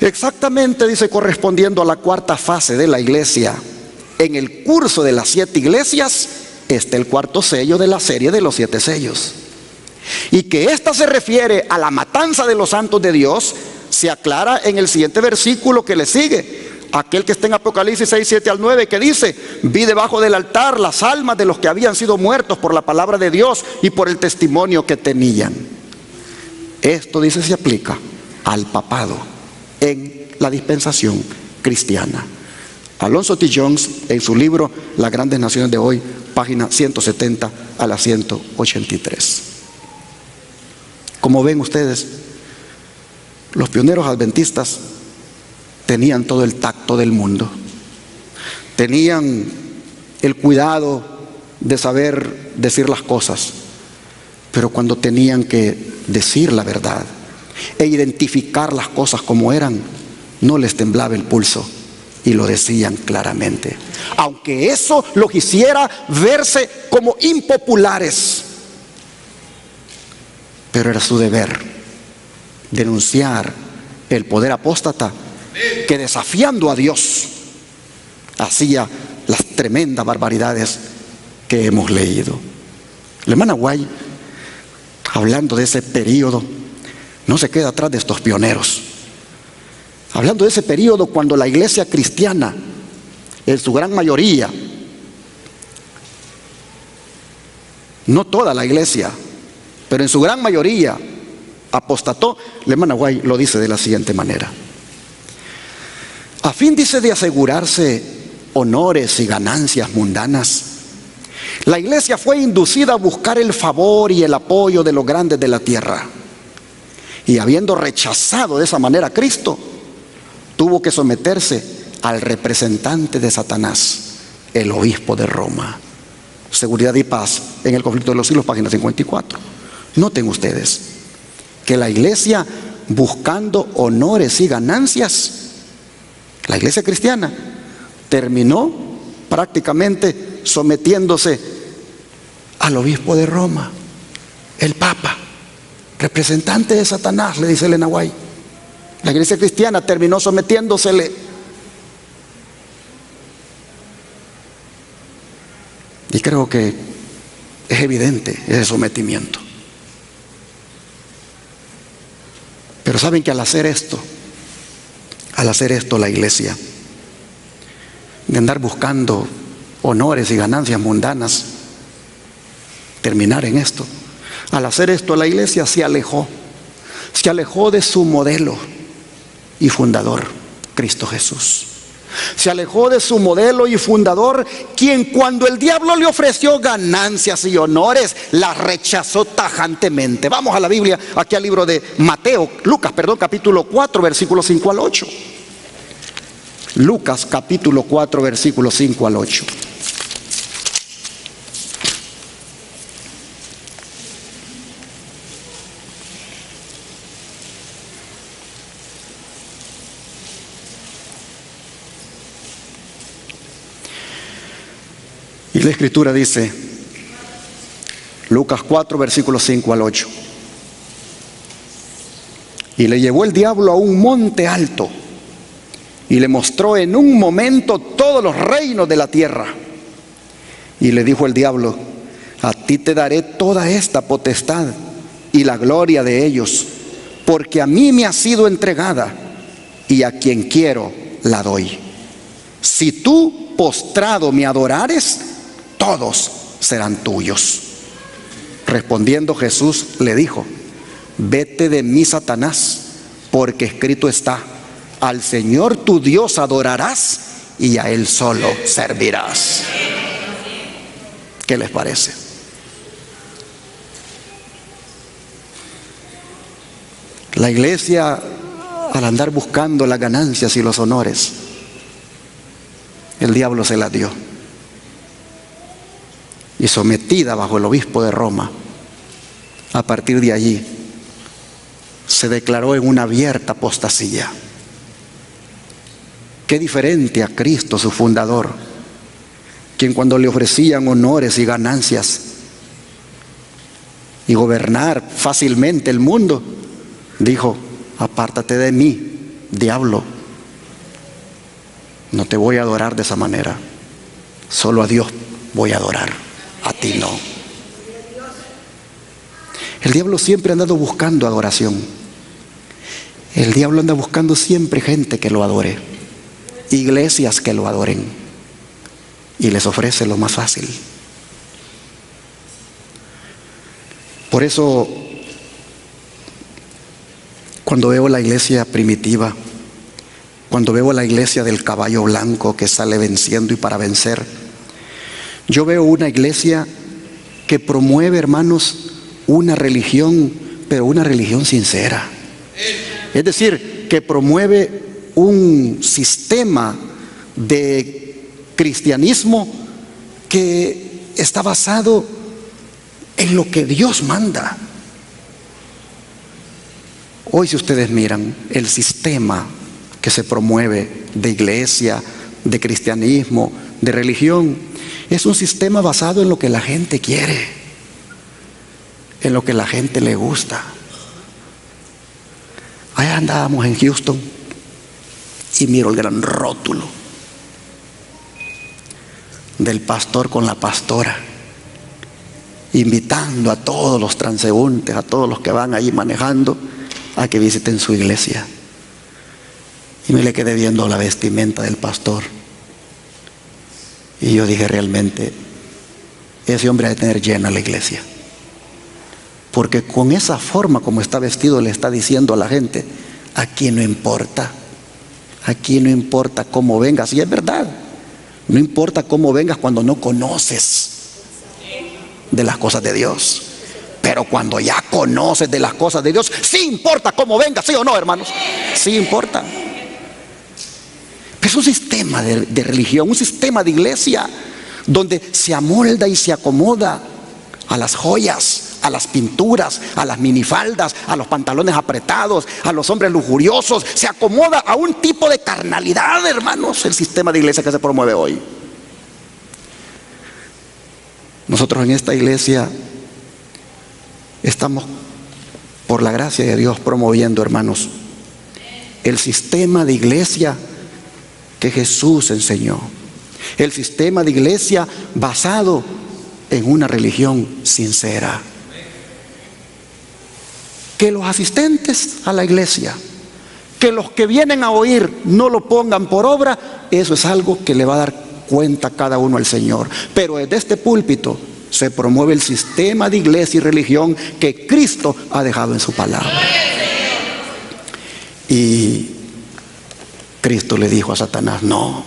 exactamente, dice, correspondiendo a la cuarta fase de la iglesia, en el curso de las 7 iglesias está el cuarto sello de la serie de los 7 sellos, y que esta se refiere a la matanza de los santos de Dios se aclara en el siguiente versículo que le sigue, aquel que está en Apocalipsis 6, 7 al 9, que dice: vi debajo del altar las almas de los que habían sido muertos por la palabra de Dios y por el testimonio que tenían. Esto, dice, se aplica al papado en la dispensación cristiana. Alonzo T. Jones, en su libro Las grandes naciones de hoy, página 170 a la 183. Como ven ustedes, los pioneros adventistas tenían todo el tacto del mundo, tenían el cuidado de saber decir las cosas, pero cuando tenían que decir la verdad e identificar las cosas como eran, no les temblaba el pulso y lo decían claramente, aunque eso los hiciera verse como impopulares. Pero era su deber denunciar el poder apóstata que, desafiando a Dios, hacía las tremendas barbaridades que hemos leído. La hermana White, hablando de ese periodo, no se queda atrás de estos pioneros. Hablando de ese periodo cuando la iglesia cristiana, en su gran mayoría, no toda la iglesia, pero en su gran mayoría apostató, la hermana White lo dice de la siguiente manera: a fin, dice, de asegurarse honores y ganancias mundanas, la iglesia fue inducida a buscar el favor y el apoyo de los grandes de la tierra, y habiendo rechazado de esa manera a Cristo, tuvo que someterse al representante de Satanás, el obispo de Roma. Seguridad y Paz en el Conflicto de los Siglos, página 54. Noten ustedes que la iglesia, buscando honores y ganancias, la iglesia cristiana terminó prácticamente sometiéndose al obispo de Roma, el Papa, representante de Satanás, le dice Elena White. La iglesia cristiana terminó sometiéndosele. Y creo que es evidente ese sometimiento. Pero saben que al hacer esto la iglesia, de andar buscando honores y ganancias mundanas, terminar en esto, al hacer esto la iglesia se alejó de su modelo y fundador, Cristo Jesús. Se alejó de su modelo y fundador, quien, cuando el diablo le ofreció ganancias y honores, las rechazó tajantemente. Vamos a la Biblia, aquí al libro de Lucas, capítulo 4, versículos 5 al 8. Lucas capítulo 4, versículos 5 al 8. Y la escritura dice, Lucas 4, versículos 5 al 8. Y le llevó el diablo a un monte alto y le mostró en un momento todos los reinos de la tierra. Y le dijo el diablo: a ti te daré toda esta potestad y la gloria de ellos, porque a mí me ha sido entregada, y a quien quiero la doy. Si tú postrado me adorares, todos serán tuyos. Respondiendo Jesús le dijo: vete de mí, Satanás, porque escrito está: al Señor tu Dios adorarás y a Él solo servirás. ¿Qué les parece? La iglesia, al andar buscando las ganancias y los honores, el diablo se las dio. y sometida bajo el obispo de Roma. A partir de allí se declaró en una abierta apostasía. Qué diferente a Cristo, su fundador, quien cuando le ofrecían honores y ganancias y gobernar fácilmente el mundo, dijo: apártate de mí, diablo, no te voy a adorar de esa manera, solo a Dios voy a adorar, a ti no. El diablo siempre ha andado buscando adoración. El diablo anda buscando siempre gente que lo adore, iglesias que lo adoren, y les ofrece lo más fácil. Por eso, cuando veo la iglesia primitiva, cuando veo la iglesia del caballo blanco que sale venciendo y para vencer, yo veo una iglesia que promueve, hermanos, una religión, pero una religión sincera. Es decir, que promueve un sistema de cristianismo que está basado en lo que Dios manda. Hoy, si ustedes miran el sistema que se promueve de iglesia, de cristianismo, de religión, es un sistema basado en lo que la gente quiere, en lo que la gente le gusta. Allá andábamos en Houston y miro el gran rótulo del pastor con la pastora, invitando a todos los transeúntes, a todos los que van ahí manejando, a que visiten su iglesia. Y me le quedé viendo la vestimenta del pastor, y yo dije: realmente ese hombre ha de tener llena la iglesia, porque con esa forma como está vestido le está diciendo a la gente: aquí no importa cómo vengas. Y es verdad, no importa cómo vengas cuando no conoces de las cosas de Dios, pero cuando ya conoces de las cosas de Dios, sí importa cómo vengas, ¿sí o no, hermanos? Sí importa. Es un sistema de religión, un sistema de iglesia donde se amolda y se acomoda a las joyas, a las pinturas, a las minifaldas, a los pantalones apretados, a los hombres lujuriosos. Se acomoda a un tipo de carnalidad, hermanos, el sistema de iglesia que se promueve hoy. Nosotros en esta iglesia estamos, por la gracia de Dios, promoviendo, hermanos, el sistema de iglesia que Jesús enseñó. El sistema de iglesia basado en una religión sincera. Que los asistentes a la iglesia, que los que vienen a oír no lo pongan por obra, eso es algo que le va a dar cuenta cada uno al Señor. Pero desde este púlpito se promueve el sistema de iglesia y religión que Cristo ha dejado en su palabra. Y Cristo le dijo a Satanás: no,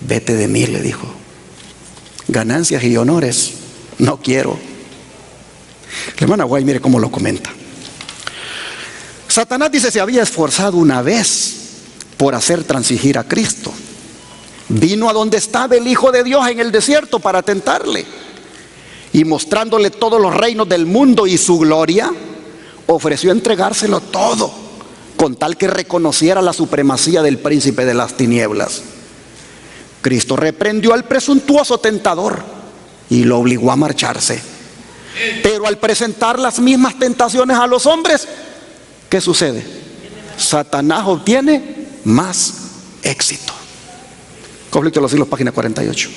vete de mí, le dijo. Ganancias y honores no quiero. La hermana Guay, mire cómo lo comenta. Satanás, dice, se había esforzado una vez por hacer transigir a Cristo. Vino a donde estaba el Hijo de Dios en el desierto para tentarle, y mostrándole todos los reinos del mundo y su gloria, ofreció entregárselo todo, con tal que reconociera la supremacía del príncipe de las tinieblas. Cristo reprendió al presuntuoso tentador y lo obligó a marcharse. Pero al presentar las mismas tentaciones a los hombres, ¿qué sucede? Satanás obtiene más éxito. Conflicto de los Siglos, página 48.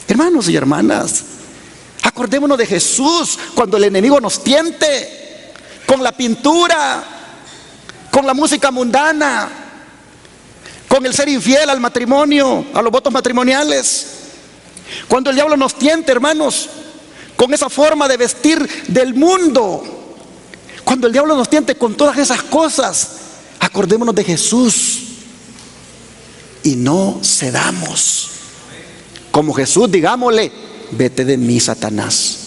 Hermanos y hermanas, acordémonos de Jesús cuando el enemigo nos tiente con la pintura, con la música mundana, con el ser infiel al matrimonio, a los votos matrimoniales. Cuando el diablo nos tiente, hermanos, con esa forma de vestir del mundo, cuando el diablo nos tiente con todas esas cosas, acordémonos de Jesús y no cedamos. Como Jesús, digámosle: vete de mí, Satanás.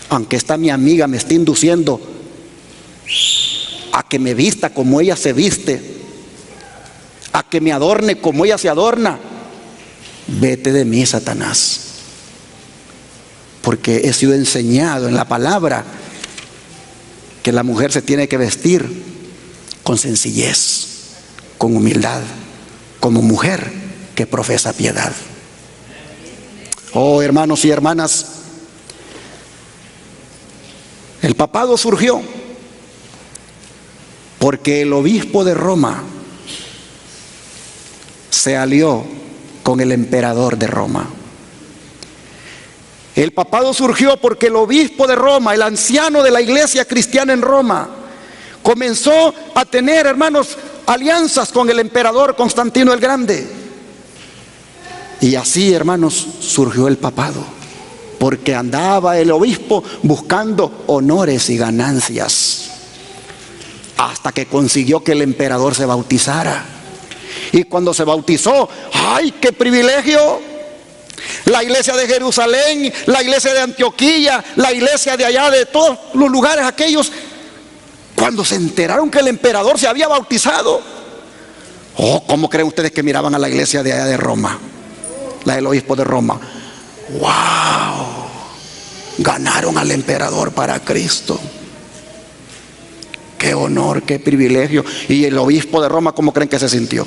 Aunque esta mi amiga me esté induciendo a que me vista como ella se viste, a que me adorne como ella se adorna. Vete de mí, Satanás. Porque he sido enseñado en la palabra que la mujer se tiene que vestir con sencillez, con humildad, como mujer que profesa piedad. Oh, hermanos y hermanas, el papado surgió porque el obispo de Roma se alió con el emperador de Roma. El papado surgió porque el obispo de Roma, el anciano de la iglesia cristiana en Roma, comenzó a tener, hermanos, alianzas con el emperador Constantino el Grande. Y así, hermanos, surgió el papado, porque andaba el obispo buscando honores y ganancias, hasta que consiguió que el emperador se bautizara. Y cuando se bautizó, ¡ay, qué privilegio! La iglesia de Jerusalén, la iglesia de Antioquía, la iglesia de allá, de todos los lugares aquellos, cuando se enteraron que el emperador se había bautizado, oh, ¿cómo creen ustedes que miraban a la iglesia de allá de Roma? La del obispo de Roma. ¡Wow! Ganaron al emperador para Cristo. ¡Qué honor, qué privilegio! Y el obispo de Roma, ¿cómo creen que se sintió?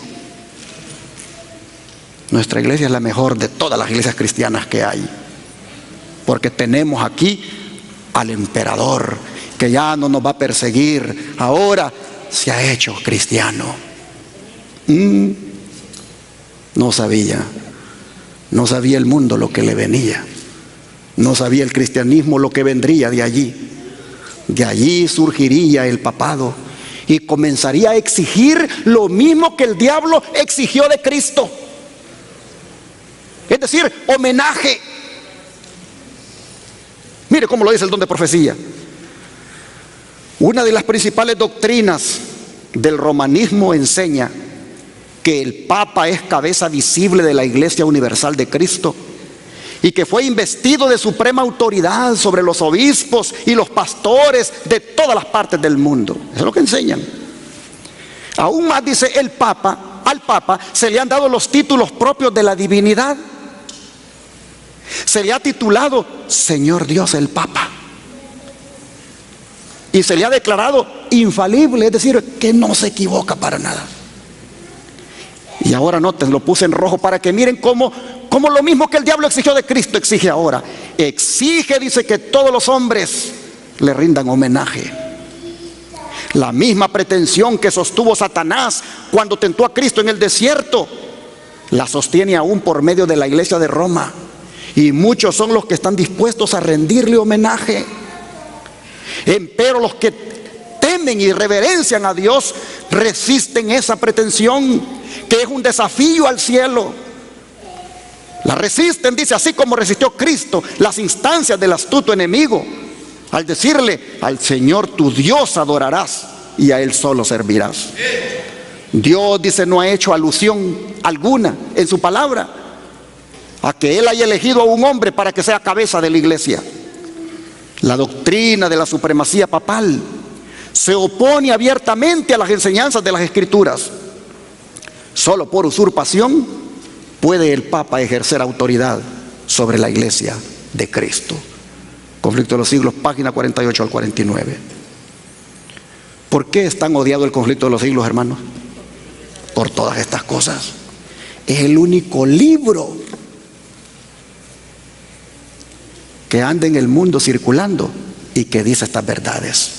Nuestra iglesia es la mejor de todas las iglesias cristianas que hay, porque tenemos aquí al emperador que ya no nos va a perseguir, ahora se ha hecho cristiano. No sabía el mundo lo que le venía, no sabía el cristianismo lo que vendría de allí. De allí surgiría el papado y comenzaría a exigir lo mismo que el diablo exigió de Cristo. Es decir, homenaje. Mire cómo lo dice el don de profecía. Una de las principales doctrinas del romanismo enseña que el Papa es cabeza visible de la Iglesia Universal de Cristo y que fue investido de suprema autoridad sobre los obispos y los pastores de todas las partes del mundo. Eso es lo que enseñan. Aún más dice el Papa, al Papa se le han dado los títulos propios de la divinidad. Se le ha titulado Señor Dios el Papa. Y se le ha declarado infalible, es decir, que no se equivoca para nada. Y ahora noten, lo puse en rojo para que miren cómo lo mismo que el diablo exigió de Cristo exige ahora. Exige, dice, que todos los hombres le rindan homenaje. La misma pretensión que sostuvo Satanás cuando tentó a Cristo en el desierto, la sostiene aún por medio de la iglesia de Roma. Y muchos son los que están dispuestos a rendirle homenaje. Empero los que temen y reverencian a Dios resisten esa pretensión, que es un desafío al cielo. La resisten, dice, así como resistió Cristo las instancias del astuto enemigo, al decirle: al Señor tu Dios adorarás y a Él solo servirás. Dios, dice, no ha hecho alusión alguna en su palabra a que Él haya elegido a un hombre para que sea cabeza de la iglesia. La doctrina de la supremacía papal se opone abiertamente a las enseñanzas de las Escrituras. Solo por usurpación puede el Papa ejercer autoridad sobre la iglesia de Cristo. Conflicto de los siglos, página 48 al 49. ¿Por qué es tan odiado el conflicto de los siglos, hermanos? Por todas estas cosas. Es el único libro que anda en el mundo circulando y que dice estas verdades.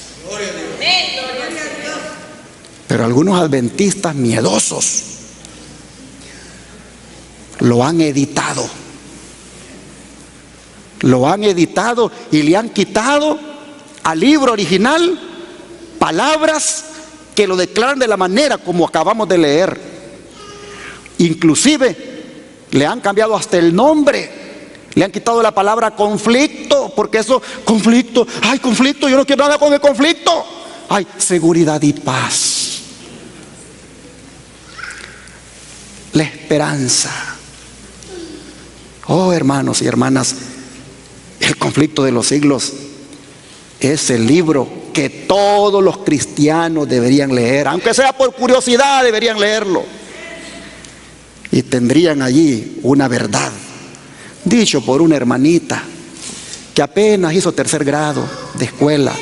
Pero algunos adventistas miedosos lo han editado y le han quitado al libro original palabras que lo declaran de la manera como acabamos de leer. Inclusive le han cambiado hasta el nombre. Le han quitado la palabra conflicto, porque eso, conflicto, ay, conflicto, yo no quiero nada con el conflicto. Ay, seguridad y paz. La esperanza. Oh, hermanos y hermanas, el conflicto de los siglos es el libro que todos los cristianos deberían leer, aunque sea por curiosidad, deberían leerlo. y tendrían allí una verdad, dicho por una hermanita que apenas hizo 3er grado de escuela,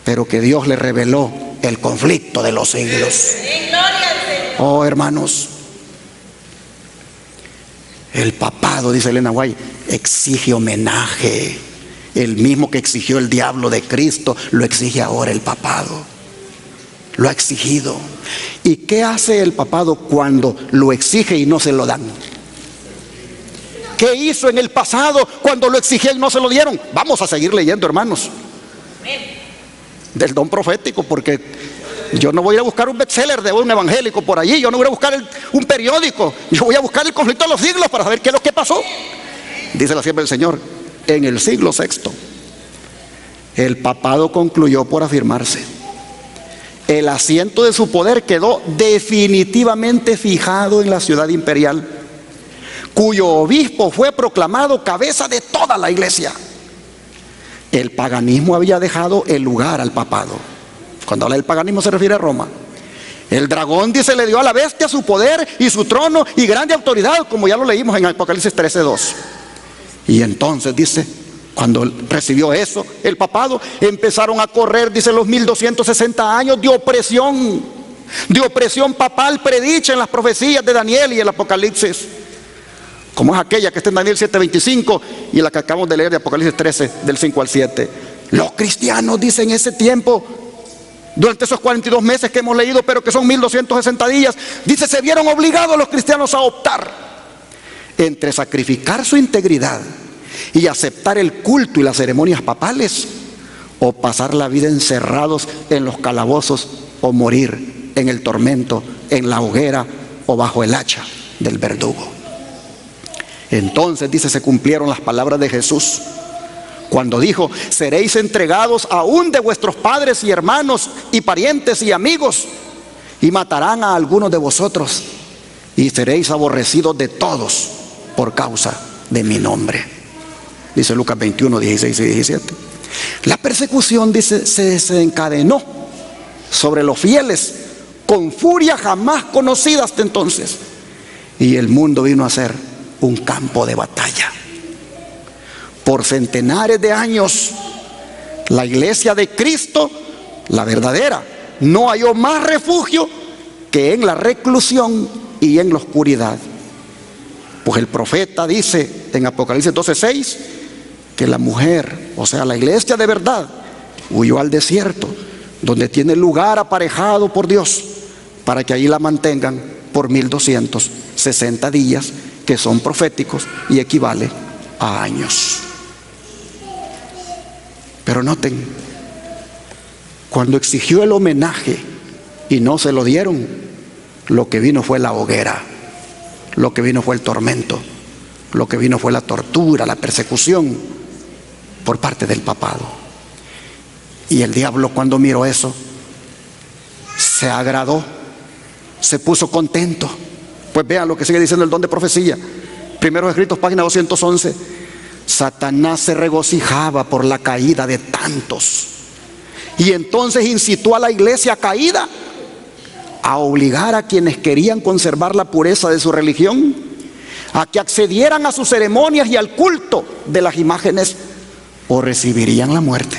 pero que Dios le reveló el conflicto de los siglos. Oh, hermanos, el papado, dice Elena White, exige homenaje. El mismo que exigió el diablo de Cristo, lo exige ahora el papado. Lo ha exigido. ¿Y qué hace el papado cuando lo exige y no se lo dan? ¿Qué hizo en el pasado cuando lo exigían y no se lo dieron? Vamos a seguir leyendo, hermanos, del don profético, porque yo no voy a buscar un bestseller de un evangélico por allí, yo no voy a buscar un periódico, yo voy a buscar el conflicto de los siglos para saber qué es lo que pasó. Dice la sierva del Señor, en el siglo VI, el papado concluyó por afirmarse. El asiento de su poder quedó definitivamente fijado en la ciudad imperial, cuyo obispo fue proclamado cabeza de toda la iglesia. El paganismo había dejado el lugar al papado. Cuando habla del paganismo se refiere a Roma. El dragón, dice, le dio a la bestia su poder y su trono y grande autoridad, como ya lo leímos en Apocalipsis 13:2. Y entonces, dice, cuando recibió eso, el papado, empezaron a correr, dice, los 1260 años de opresión papal predicha en las profecías de Daniel y el Apocalipsis, como es aquella que está en Daniel 7:25 y la que acabamos de leer de Apocalipsis 13, del 5 al 7. Los cristianos, dice, en ese tiempo, durante esos 42 meses que hemos leído, pero que son 1260 días, dice, se vieron obligados los cristianos a optar entre sacrificar su integridad y aceptar el culto y las ceremonias papales, o pasar la vida encerrados en los calabozos, o morir en el tormento, en la hoguera o bajo el hacha del verdugo. Entonces, dice, se cumplieron las palabras de Jesús cuando dijo: seréis entregados aún de vuestros padres y hermanos y parientes y amigos, y matarán a algunos de vosotros, y seréis aborrecidos de todos por causa de mi nombre. Dice Lucas 21, 16 y 17. La persecución, dice, se desencadenó sobre los fieles con furia jamás conocida hasta entonces, y el mundo vino a ser un campo de batalla. Por centenares de años, la iglesia de Cristo, la verdadera, no halló más refugio que en la reclusión y en la oscuridad. Pues el profeta dice en Apocalipsis 12:6 que la mujer, o sea, la iglesia de verdad, huyó al desierto, donde tiene lugar aparejado por Dios, para que allí la mantengan por 1260 días, que son proféticos y equivale a años. Pero noten, cuando exigió el homenaje y no se lo dieron, lo que vino fue la hoguera, lo que vino fue el tormento, lo que vino fue la tortura, la persecución por parte del papado. Y el diablo, cuando miró eso, se agradó, se puso contento. Pues vean lo que sigue diciendo el don de profecía, Primeros Escritos, página 211. Satanás se regocijaba por la caída de tantos, y entonces incitó a la iglesia caída a obligar a quienes querían conservar la pureza de su religión a que accedieran a sus ceremonias y al culto de las imágenes, o recibirían la muerte.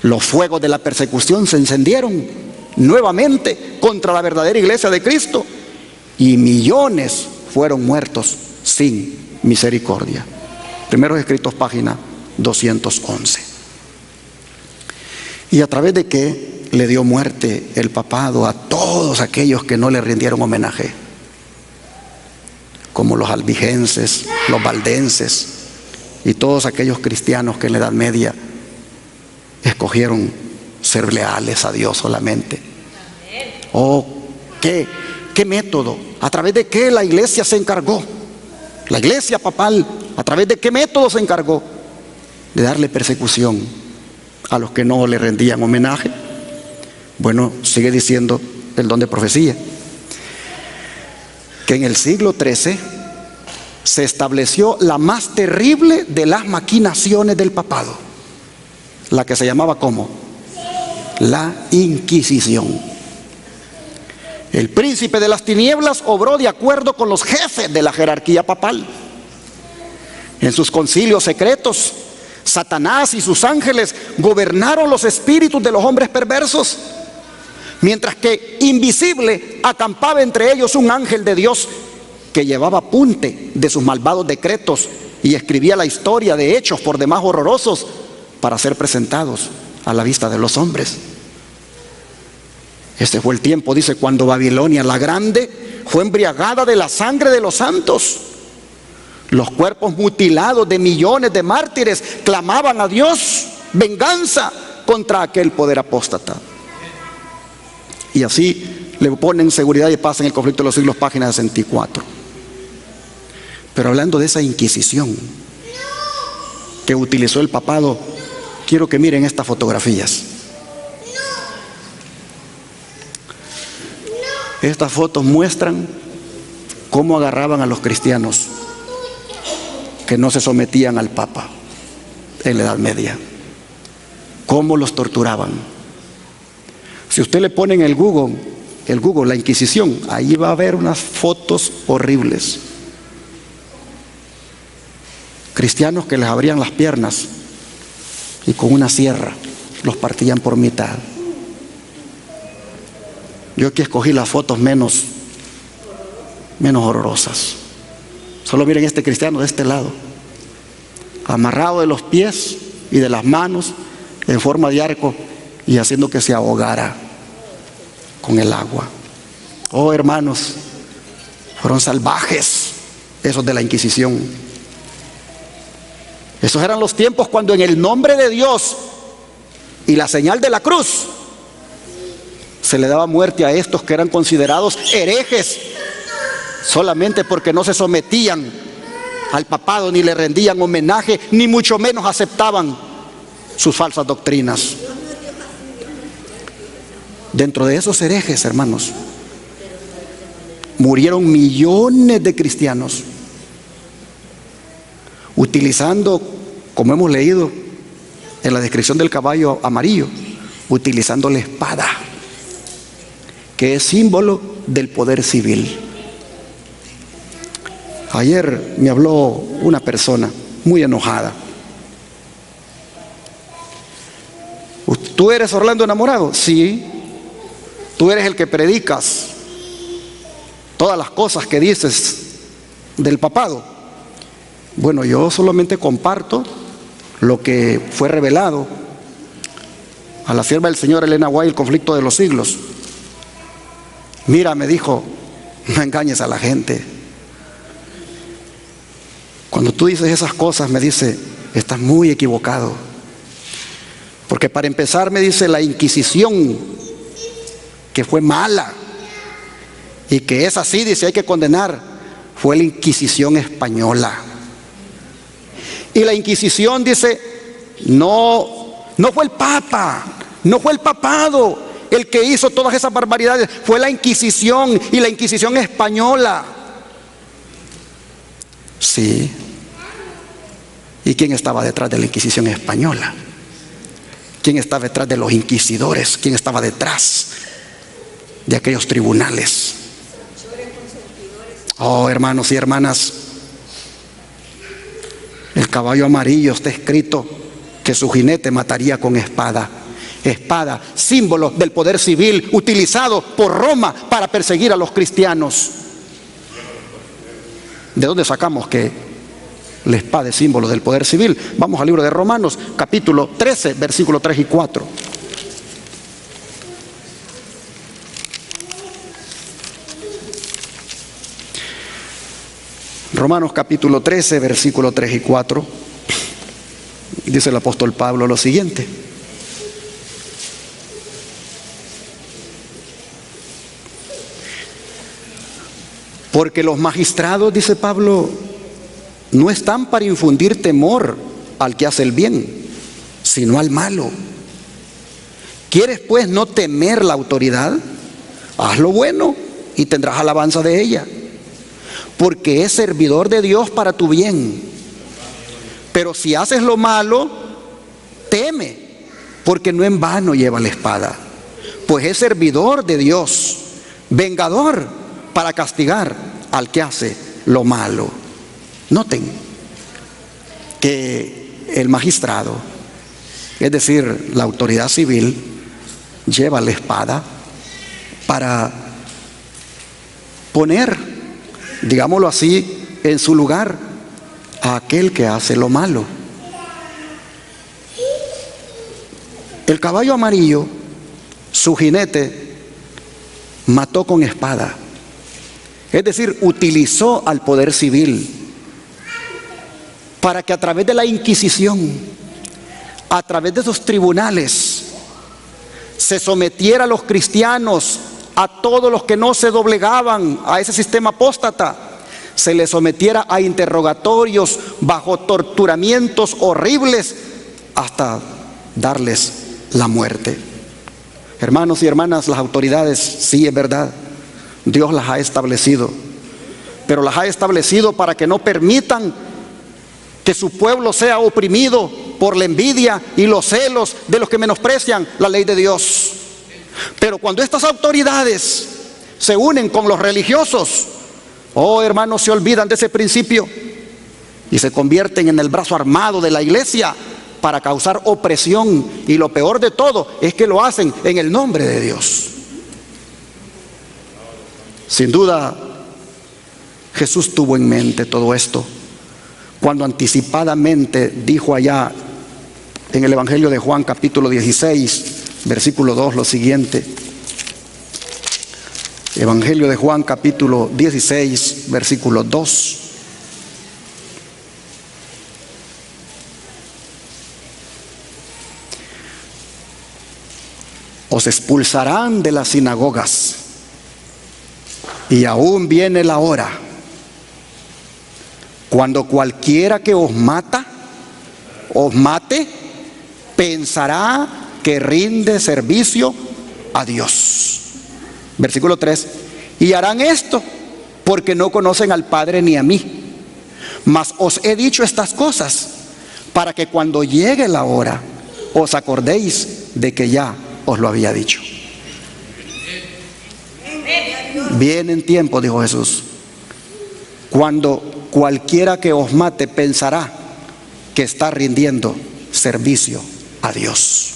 Los fuegos de la persecución se encendieron nuevamente contra la verdadera iglesia de Cristo, y millones fueron muertos sin misericordia. Primeros Escritos, página 211. ¿Y a través de qué le dio muerte el papado a todos aquellos que no le rindieron homenaje? Como los albigenses, los valdenses y todos aquellos cristianos que en la Edad Media escogieron ser leales a Dios solamente. Oh, ¿qué método? ¿A través de qué la iglesia se encargó? La iglesia papal, ¿a través de qué método se encargó? De darle persecución a los que no le rendían homenaje. Bueno, sigue diciendo el don de profecía, que en el siglo XIII se estableció la más terrible de las maquinaciones del papado, la que se llamaba ¿cómo? La Inquisición. El príncipe de las tinieblas obró de acuerdo con los jefes de la jerarquía papal. En sus concilios secretos, Satanás y sus ángeles gobernaron los espíritus de los hombres perversos, mientras que invisible acampaba entre ellos un ángel de Dios que llevaba apunte de sus malvados decretos y escribía la historia de hechos por demás horrorosos para ser presentados a la vista de los hombres. Este fue el tiempo, dice, cuando Babilonia la Grande fue embriagada de la sangre de los santos. Los cuerpos mutilados de millones de mártires clamaban a Dios venganza contra aquel poder apóstata. Y así le ponen seguridad y paz en el conflicto de los siglos, página 64. Pero hablando de esa inquisición que utilizó el papado, quiero que miren estas fotografías. Estas fotos muestran cómo agarraban a los cristianos que no se sometían al Papa en la Edad Media, cómo los torturaban. Si usted le pone en el Google la Inquisición, ahí va a ver unas fotos horribles. Cristianos que les abrían las piernas y con una sierra los partían por mitad. Yo aquí escogí las fotos menos horrorosas. Solo miren este cristiano de este lado, amarrado de los pies y de las manos en forma de arco y haciendo que se ahogara con el agua. Oh, hermanos, fueron salvajes esos de la Inquisición. Esos eran los tiempos cuando en el nombre de Dios y la señal de la cruz se le daba muerte a estos que eran considerados herejes, solamente porque no se sometían al papado, ni le rendían homenaje, ni mucho menos aceptaban sus falsas doctrinas. Dentro de esos herejes, hermanos, murieron millones de cristianos utilizando, como hemos leído en la descripción del caballo amarillo, utilizando la espada, que es símbolo del poder civil. Ayer me habló una persona muy enojada. ¿Tú eres Orlando Enamorado? Sí. Tú eres el que predicas todas las cosas que dices del papado. Bueno, yo solamente comparto lo que fue revelado a la sierva del Señor Elena White, el conflicto de los siglos. Mira, me dijo, no engañes a la gente. Cuando tú dices esas cosas, me dice, estás muy equivocado. Porque para empezar, me dice, la Inquisición, que fue mala y que es así, dice, hay que condenar, fue la Inquisición española. Y la Inquisición, dice, no fue el Papa, no fue el papado el que hizo todas esas barbaridades, fue la Inquisición, y la Inquisición española. Sí. ¿Y quién estaba detrás de la Inquisición española? ¿Quién estaba detrás de los inquisidores? ¿Quién estaba detrás de aquellos tribunales? Oh, hermanos y hermanas, el caballo amarillo está escrito que su jinete mataría con espada. Espada, símbolo del poder civil utilizado por Roma para perseguir a los cristianos. ¿De dónde sacamos que la espada es símbolo del poder civil? Vamos al libro de Romanos, capítulo 13, versículos 3 y 4. Romanos capítulo 13, versículos 3 y 4. Dice el apóstol Pablo lo siguiente: porque los magistrados, dice Pablo, no están para infundir temor al que hace el bien, sino al malo. ¿Quieres pues no temer la autoridad? Haz lo bueno y tendrás alabanza de ella, porque es servidor de Dios para tu bien. Pero si haces lo malo, teme, porque no en vano lleva la espada, pues es servidor de Dios vengador para castigar al que hace lo malo. Noten que el magistrado, es decir, la autoridad civil, lleva la espada para poner, digámoslo así, en su lugar a aquel que hace lo malo. El caballo amarillo, su jinete, mató con espada, es decir, utilizó al poder civil para que a través de la Inquisición, a través de esos tribunales, se sometiera a los cristianos, a todos los que no se doblegaban a ese sistema apóstata, se les sometiera a interrogatorios bajo torturamientos horribles hasta darles la muerte. Hermanos y hermanas, las autoridades, sí, es verdad, Dios las ha establecido, pero las ha establecido para que no permitan que su pueblo sea oprimido por la envidia y los celos de los que menosprecian la ley de Dios. Pero cuando estas autoridades se unen con los religiosos, oh hermanos, se olvidan de ese principio y se convierten en el brazo armado de la iglesia para causar opresión, y lo peor de todo es que lo hacen en el nombre de Dios. Sin duda, Jesús tuvo en mente todo esto cuando anticipadamente dijo allá en el Evangelio de Juan capítulo 16, versículo 2 lo siguiente. Evangelio de Juan capítulo 16, versículo 2. Os expulsarán de las sinagogas, y aún viene la hora cuando cualquiera que os mate, pensará que rinde servicio a Dios. Versículo 3. Y harán esto porque no conocen al Padre ni a mí. Mas os he dicho estas cosas para que cuando llegue la hora os acordéis de que ya os lo había dicho. Viene en tiempo, dijo Jesús, cuando cualquiera que os mate pensará que está rindiendo servicio a Dios.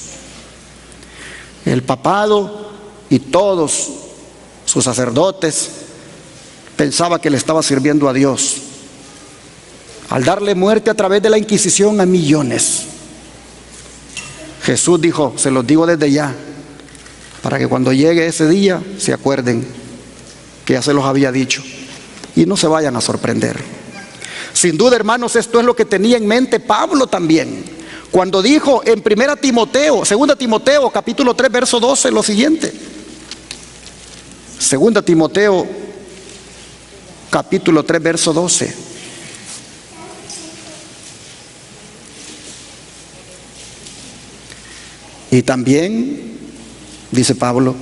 El papado y todos sus sacerdotes pensaba que le estaba sirviendo a Dios al darle muerte a través de la Inquisición a millones. Jesús dijo: se los digo desde ya, para que cuando llegue ese día se acuerden que ya se los había dicho y no se vayan a sorprender. Sin duda, hermanos, esto es lo que tenía en mente Pablo también, cuando dijo en 2 Timoteo capítulo 3 verso 12 lo siguiente. 2 Timoteo capítulo 3 verso 12. Y también, dice Pablo,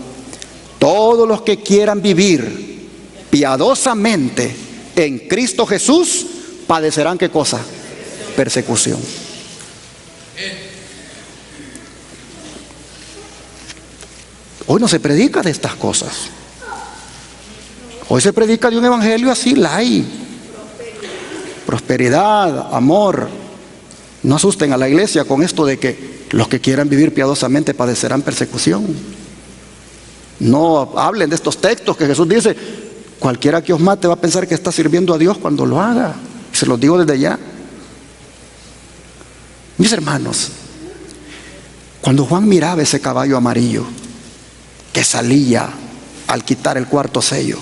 todos los que quieran vivir piadosamente en Cristo Jesús padecerán, ¿qué cosa? Persecución. Hoy no se predica de estas cosas. Hoy se predica de un evangelio así, light, prosperidad, amor. No asusten a la iglesia con esto de que los que quieran vivir piadosamente padecerán persecución. No hablen de estos textos que Jesús dice: cualquiera que os mate va a pensar que está sirviendo a Dios cuando lo haga. Se los digo desde ya. Mis hermanos, cuando Juan miraba ese caballo amarillo que salía al quitar el cuarto sello,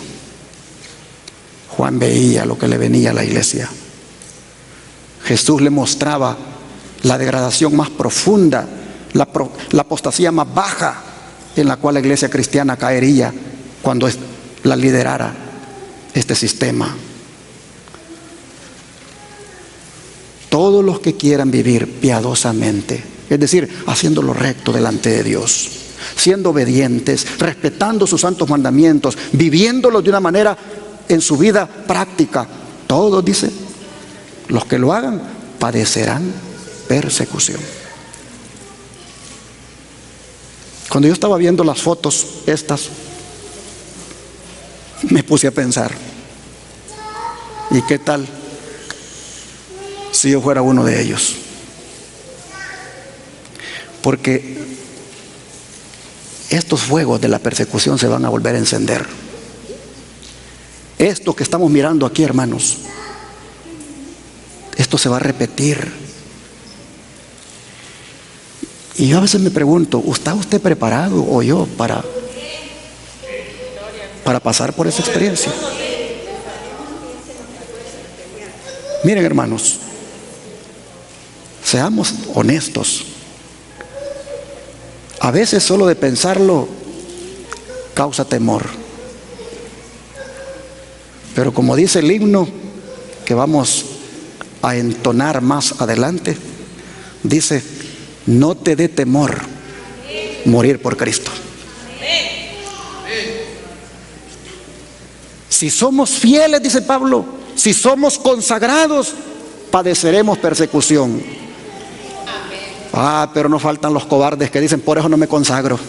Juan veía lo que le venía a la iglesia. Jesús le mostraba la degradación más profunda, la apostasía más baja en la cual la iglesia cristiana caería cuando la liderara este sistema. Todos los que quieran vivir piadosamente, es decir, haciendo lo recto delante de Dios, siendo obedientes, respetando sus santos mandamientos, viviéndolos de una manera en su vida práctica, todos, dice, los que lo hagan padecerán persecución. Cuando yo estaba viendo las fotos estas, me puse a pensar, ¿y qué tal si yo fuera uno de ellos? Porque estos fuegos de la persecución se van a volver a encender. Esto que estamos mirando aquí, hermanos, esto se va a repetir. Y yo a veces me pregunto, ¿está usted preparado o yo para pasar por esa experiencia? Miren, hermanos, seamos honestos. A veces solo de pensarlo causa temor. Pero como dice el himno que vamos a entonar más adelante, dice: no te dé temor morir por Cristo. Si somos fieles, dice Pablo, si somos consagrados, padeceremos persecución. Pero no faltan los cobardes que dicen: por eso no me consagro,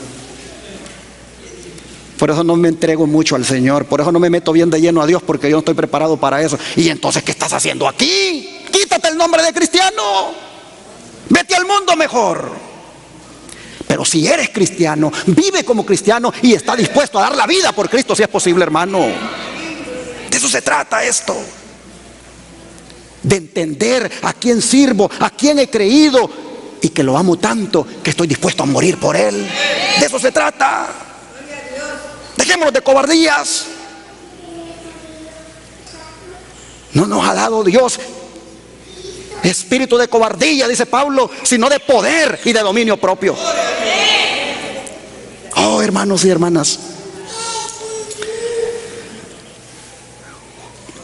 por eso no me entrego mucho al Señor, por eso no me meto bien de lleno a Dios, porque yo no estoy preparado para eso. Y entonces, ¿qué estás haciendo aquí? Quítate el nombre de cristiano, vete al mundo mejor. Pero si eres cristiano, vive como cristiano y está dispuesto a dar la vida por Cristo, si es posible, hermano. De eso se trata esto, de entender a quién sirvo, a quién he creído, y que lo amo tanto que estoy dispuesto a morir por Él. De eso se trata. Dejémonos de cobardías. No nos ha dado Dios espíritu de cobardía, dice Pablo, sino de poder y de dominio propio. Oh, hermanos y hermanas,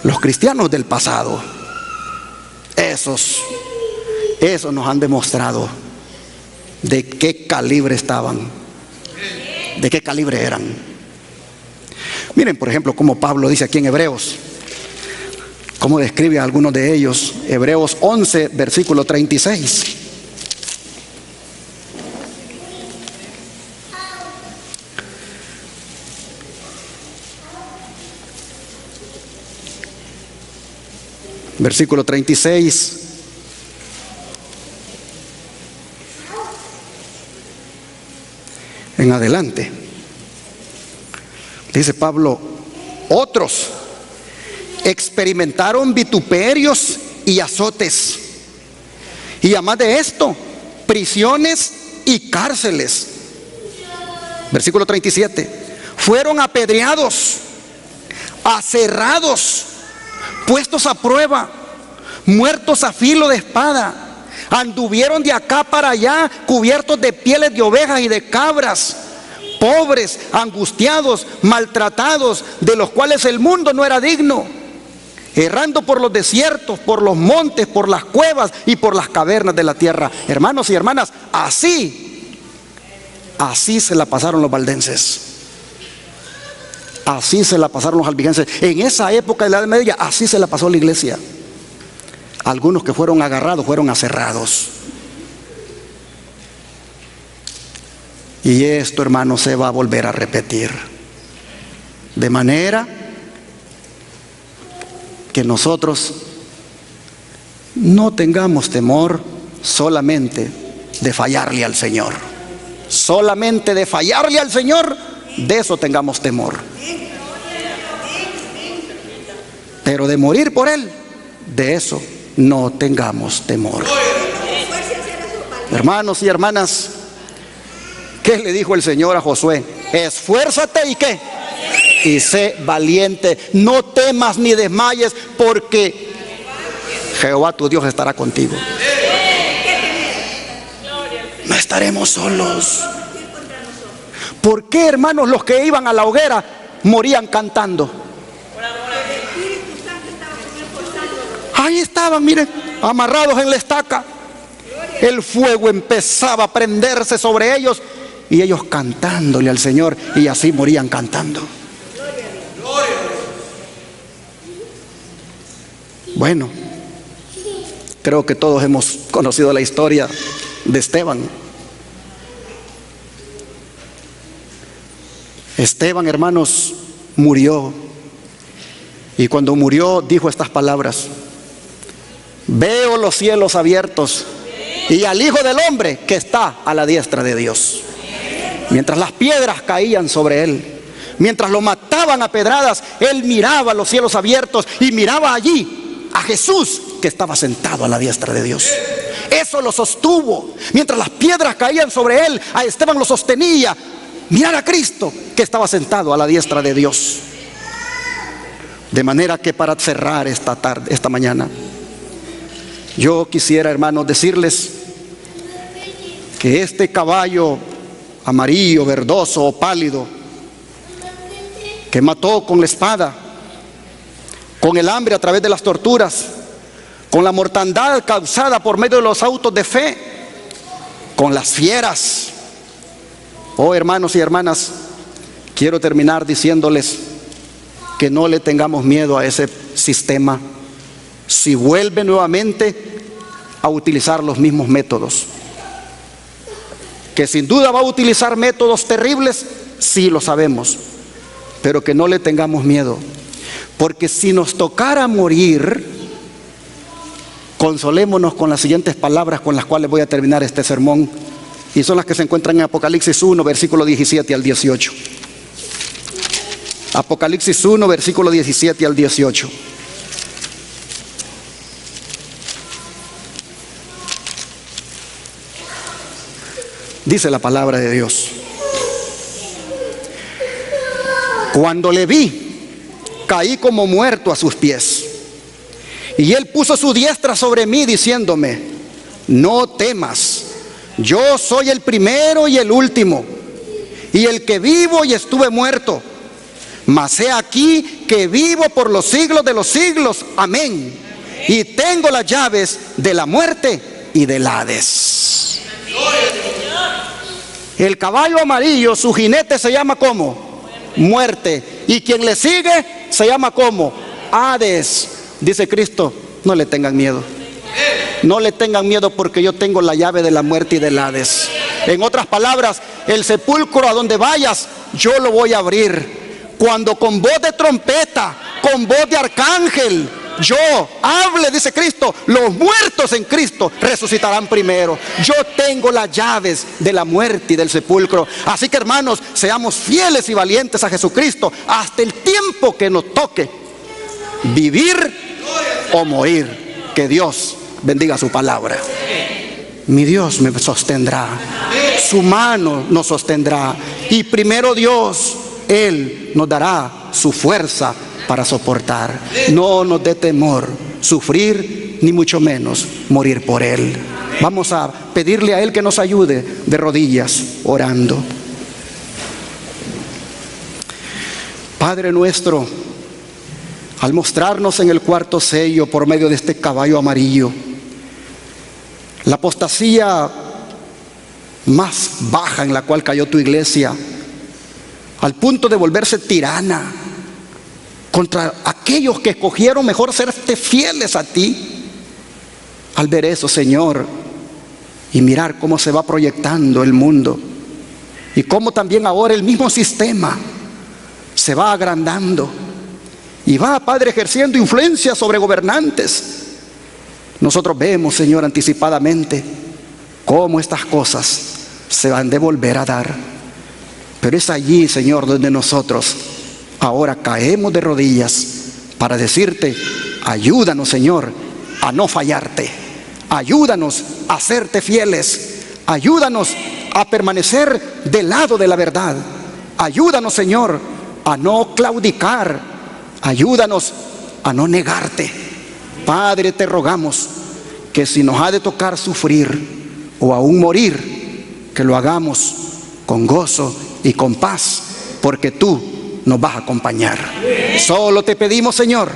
los cristianos del pasado, esos nos han demostrado de qué calibre estaban, de qué calibre eran. Miren, por ejemplo, como Pablo dice aquí en Hebreos, cómo describe a algunos de ellos. Hebreos 11, versículo 36. Versículo 36. En adelante. Dice Pablo: otros experimentaron vituperios y azotes, y además de esto, prisiones y cárceles. Versículo 37. Fueron apedreados, aserrados, puestos a prueba, muertos a filo de espada. Anduvieron de acá para allá cubiertos de pieles de ovejas y de cabras, pobres, angustiados, maltratados, de los cuales el mundo no era digno, errando por los desiertos, por los montes, por las cuevas y por las cavernas de la tierra. Hermanos y hermanas, así se la pasaron los valdenses, así se la pasaron los albigenses. En esa época de la Edad Media, así se la pasó la iglesia. Algunos que fueron agarrados fueron aserrados. Y esto, hermanos, se va a volver a repetir. De manera que nosotros no tengamos temor solamente de fallarle al Señor. Solamente de fallarle al Señor, de eso tengamos temor. Pero de morir por Él, de eso no tengamos temor. Hermanos y hermanas, ¿qué le dijo el Señor a Josué? Esfuérzate y ¿qué? Y sé valiente, no temas ni desmayes, porque Jehová tu Dios estará contigo. No estaremos solos. ¿Por qué, hermanos, los que iban a la hoguera morían cantando? Ahí estaban, miren, amarrados en la estaca. El fuego empezaba a prenderse sobre ellos y ellos cantándole al Señor, y así morían cantando. Bueno, creo que todos hemos conocido la historia de Esteban. Esteban, hermanos, murió Y cuando murió dijo estas palabras: veo los cielos abiertos y al Hijo del Hombre que está a la diestra de Dios. Mientras las piedras caían sobre él, mientras lo mataban a pedradas, él miraba los cielos abiertos y miraba allí a Jesús que estaba sentado a la diestra de Dios. Eso lo sostuvo. Mientras las piedras caían sobre él, a Esteban lo sostenía mirar a Cristo que estaba sentado a la diestra de Dios. De manera que para cerrar esta mañana, yo quisiera, hermanos, decirles que este caballo amarillo, verdoso o pálido que mató con la espada, con el hambre a través de las torturas, con la mortandad causada por medio de los autos de fe, con las fieras. Oh, hermanos y hermanas, quiero terminar diciéndoles que no le tengamos miedo a ese sistema si vuelve nuevamente a utilizar los mismos métodos. Que sin duda va a utilizar métodos terribles, sí lo sabemos, pero que no le tengamos miedo, porque si nos tocara morir, consolémonos con las siguientes palabras con las cuales voy a terminar este sermón, y son las que se encuentran en Apocalipsis 1, versículo 17 al 18. Apocalipsis 1, versículo 17 al 18. Dice la palabra de Dios: cuando le vi, caí como muerto a sus pies. Y él puso su diestra sobre mí, diciéndome: no temas, yo soy el primero y el último, y el que vivo y estuve muerto. Mas he aquí que vivo por los siglos de los siglos. Amén. Y tengo las llaves de la muerte y del Hades. El caballo amarillo, su jinete se llama ¿cómo? Muerte. Y quien le sigue se llama ¿cómo? Hades. Dice Cristo: no le tengan miedo. No le tengan miedo, porque yo tengo la llave de la muerte y del Hades. En otras palabras, el sepulcro a donde vayas, yo lo voy a abrir. Cuando con voz de trompeta, con voz de arcángel, yo hable, dice Cristo, los muertos en Cristo resucitarán primero. Yo tengo las llaves de la muerte y del sepulcro. Así que, hermanos, seamos fieles y valientes a Jesucristo hasta el tiempo que nos toque vivir o morir. Que Dios bendiga su palabra. Mi Dios me sostendrá, su mano nos sostendrá, y primero Dios, Él nos dará su fuerza para soportar. No nos dé temor sufrir, ni mucho menos morir por Él. Vamos a pedirle a Él que nos ayude de rodillas, orando. Padre nuestro, al mostrarnos en el cuarto sello por medio de este caballo amarillo la apostasía más baja en la cual cayó tu iglesia, al punto de volverse tirana contra aquellos que escogieron mejor serte fieles a ti. Al ver eso, Señor, y mirar cómo se va proyectando el mundo, y cómo también ahora el mismo sistema se va agrandando y va, Padre, ejerciendo influencia sobre gobernantes, nosotros vemos, Señor, anticipadamente cómo estas cosas se van de volver a dar. Pero es allí, Señor, donde nosotros ahora caemos de rodillas para decirte: ayúdanos, Señor, a no fallarte. Ayúdanos a serte fieles. Ayúdanos a permanecer del lado de la verdad. Ayúdanos, Señor, a no claudicar. Ayúdanos a no negarte. Padre, te rogamos que si nos ha de tocar sufrir o aún morir, que lo hagamos con gozo y con paz, porque tú nos vas a acompañar. Solo te pedimos, Señor,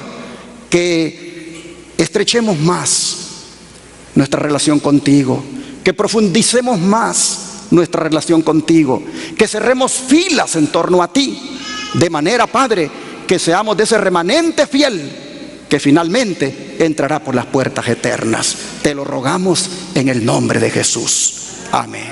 que estrechemos más nuestra relación contigo, que profundicemos más nuestra relación contigo, que cerremos filas en torno a ti, de manera, Padre, que seamos de ese remanente fiel que finalmente entrará por las puertas eternas. Te lo rogamos en el nombre de Jesús. Amén.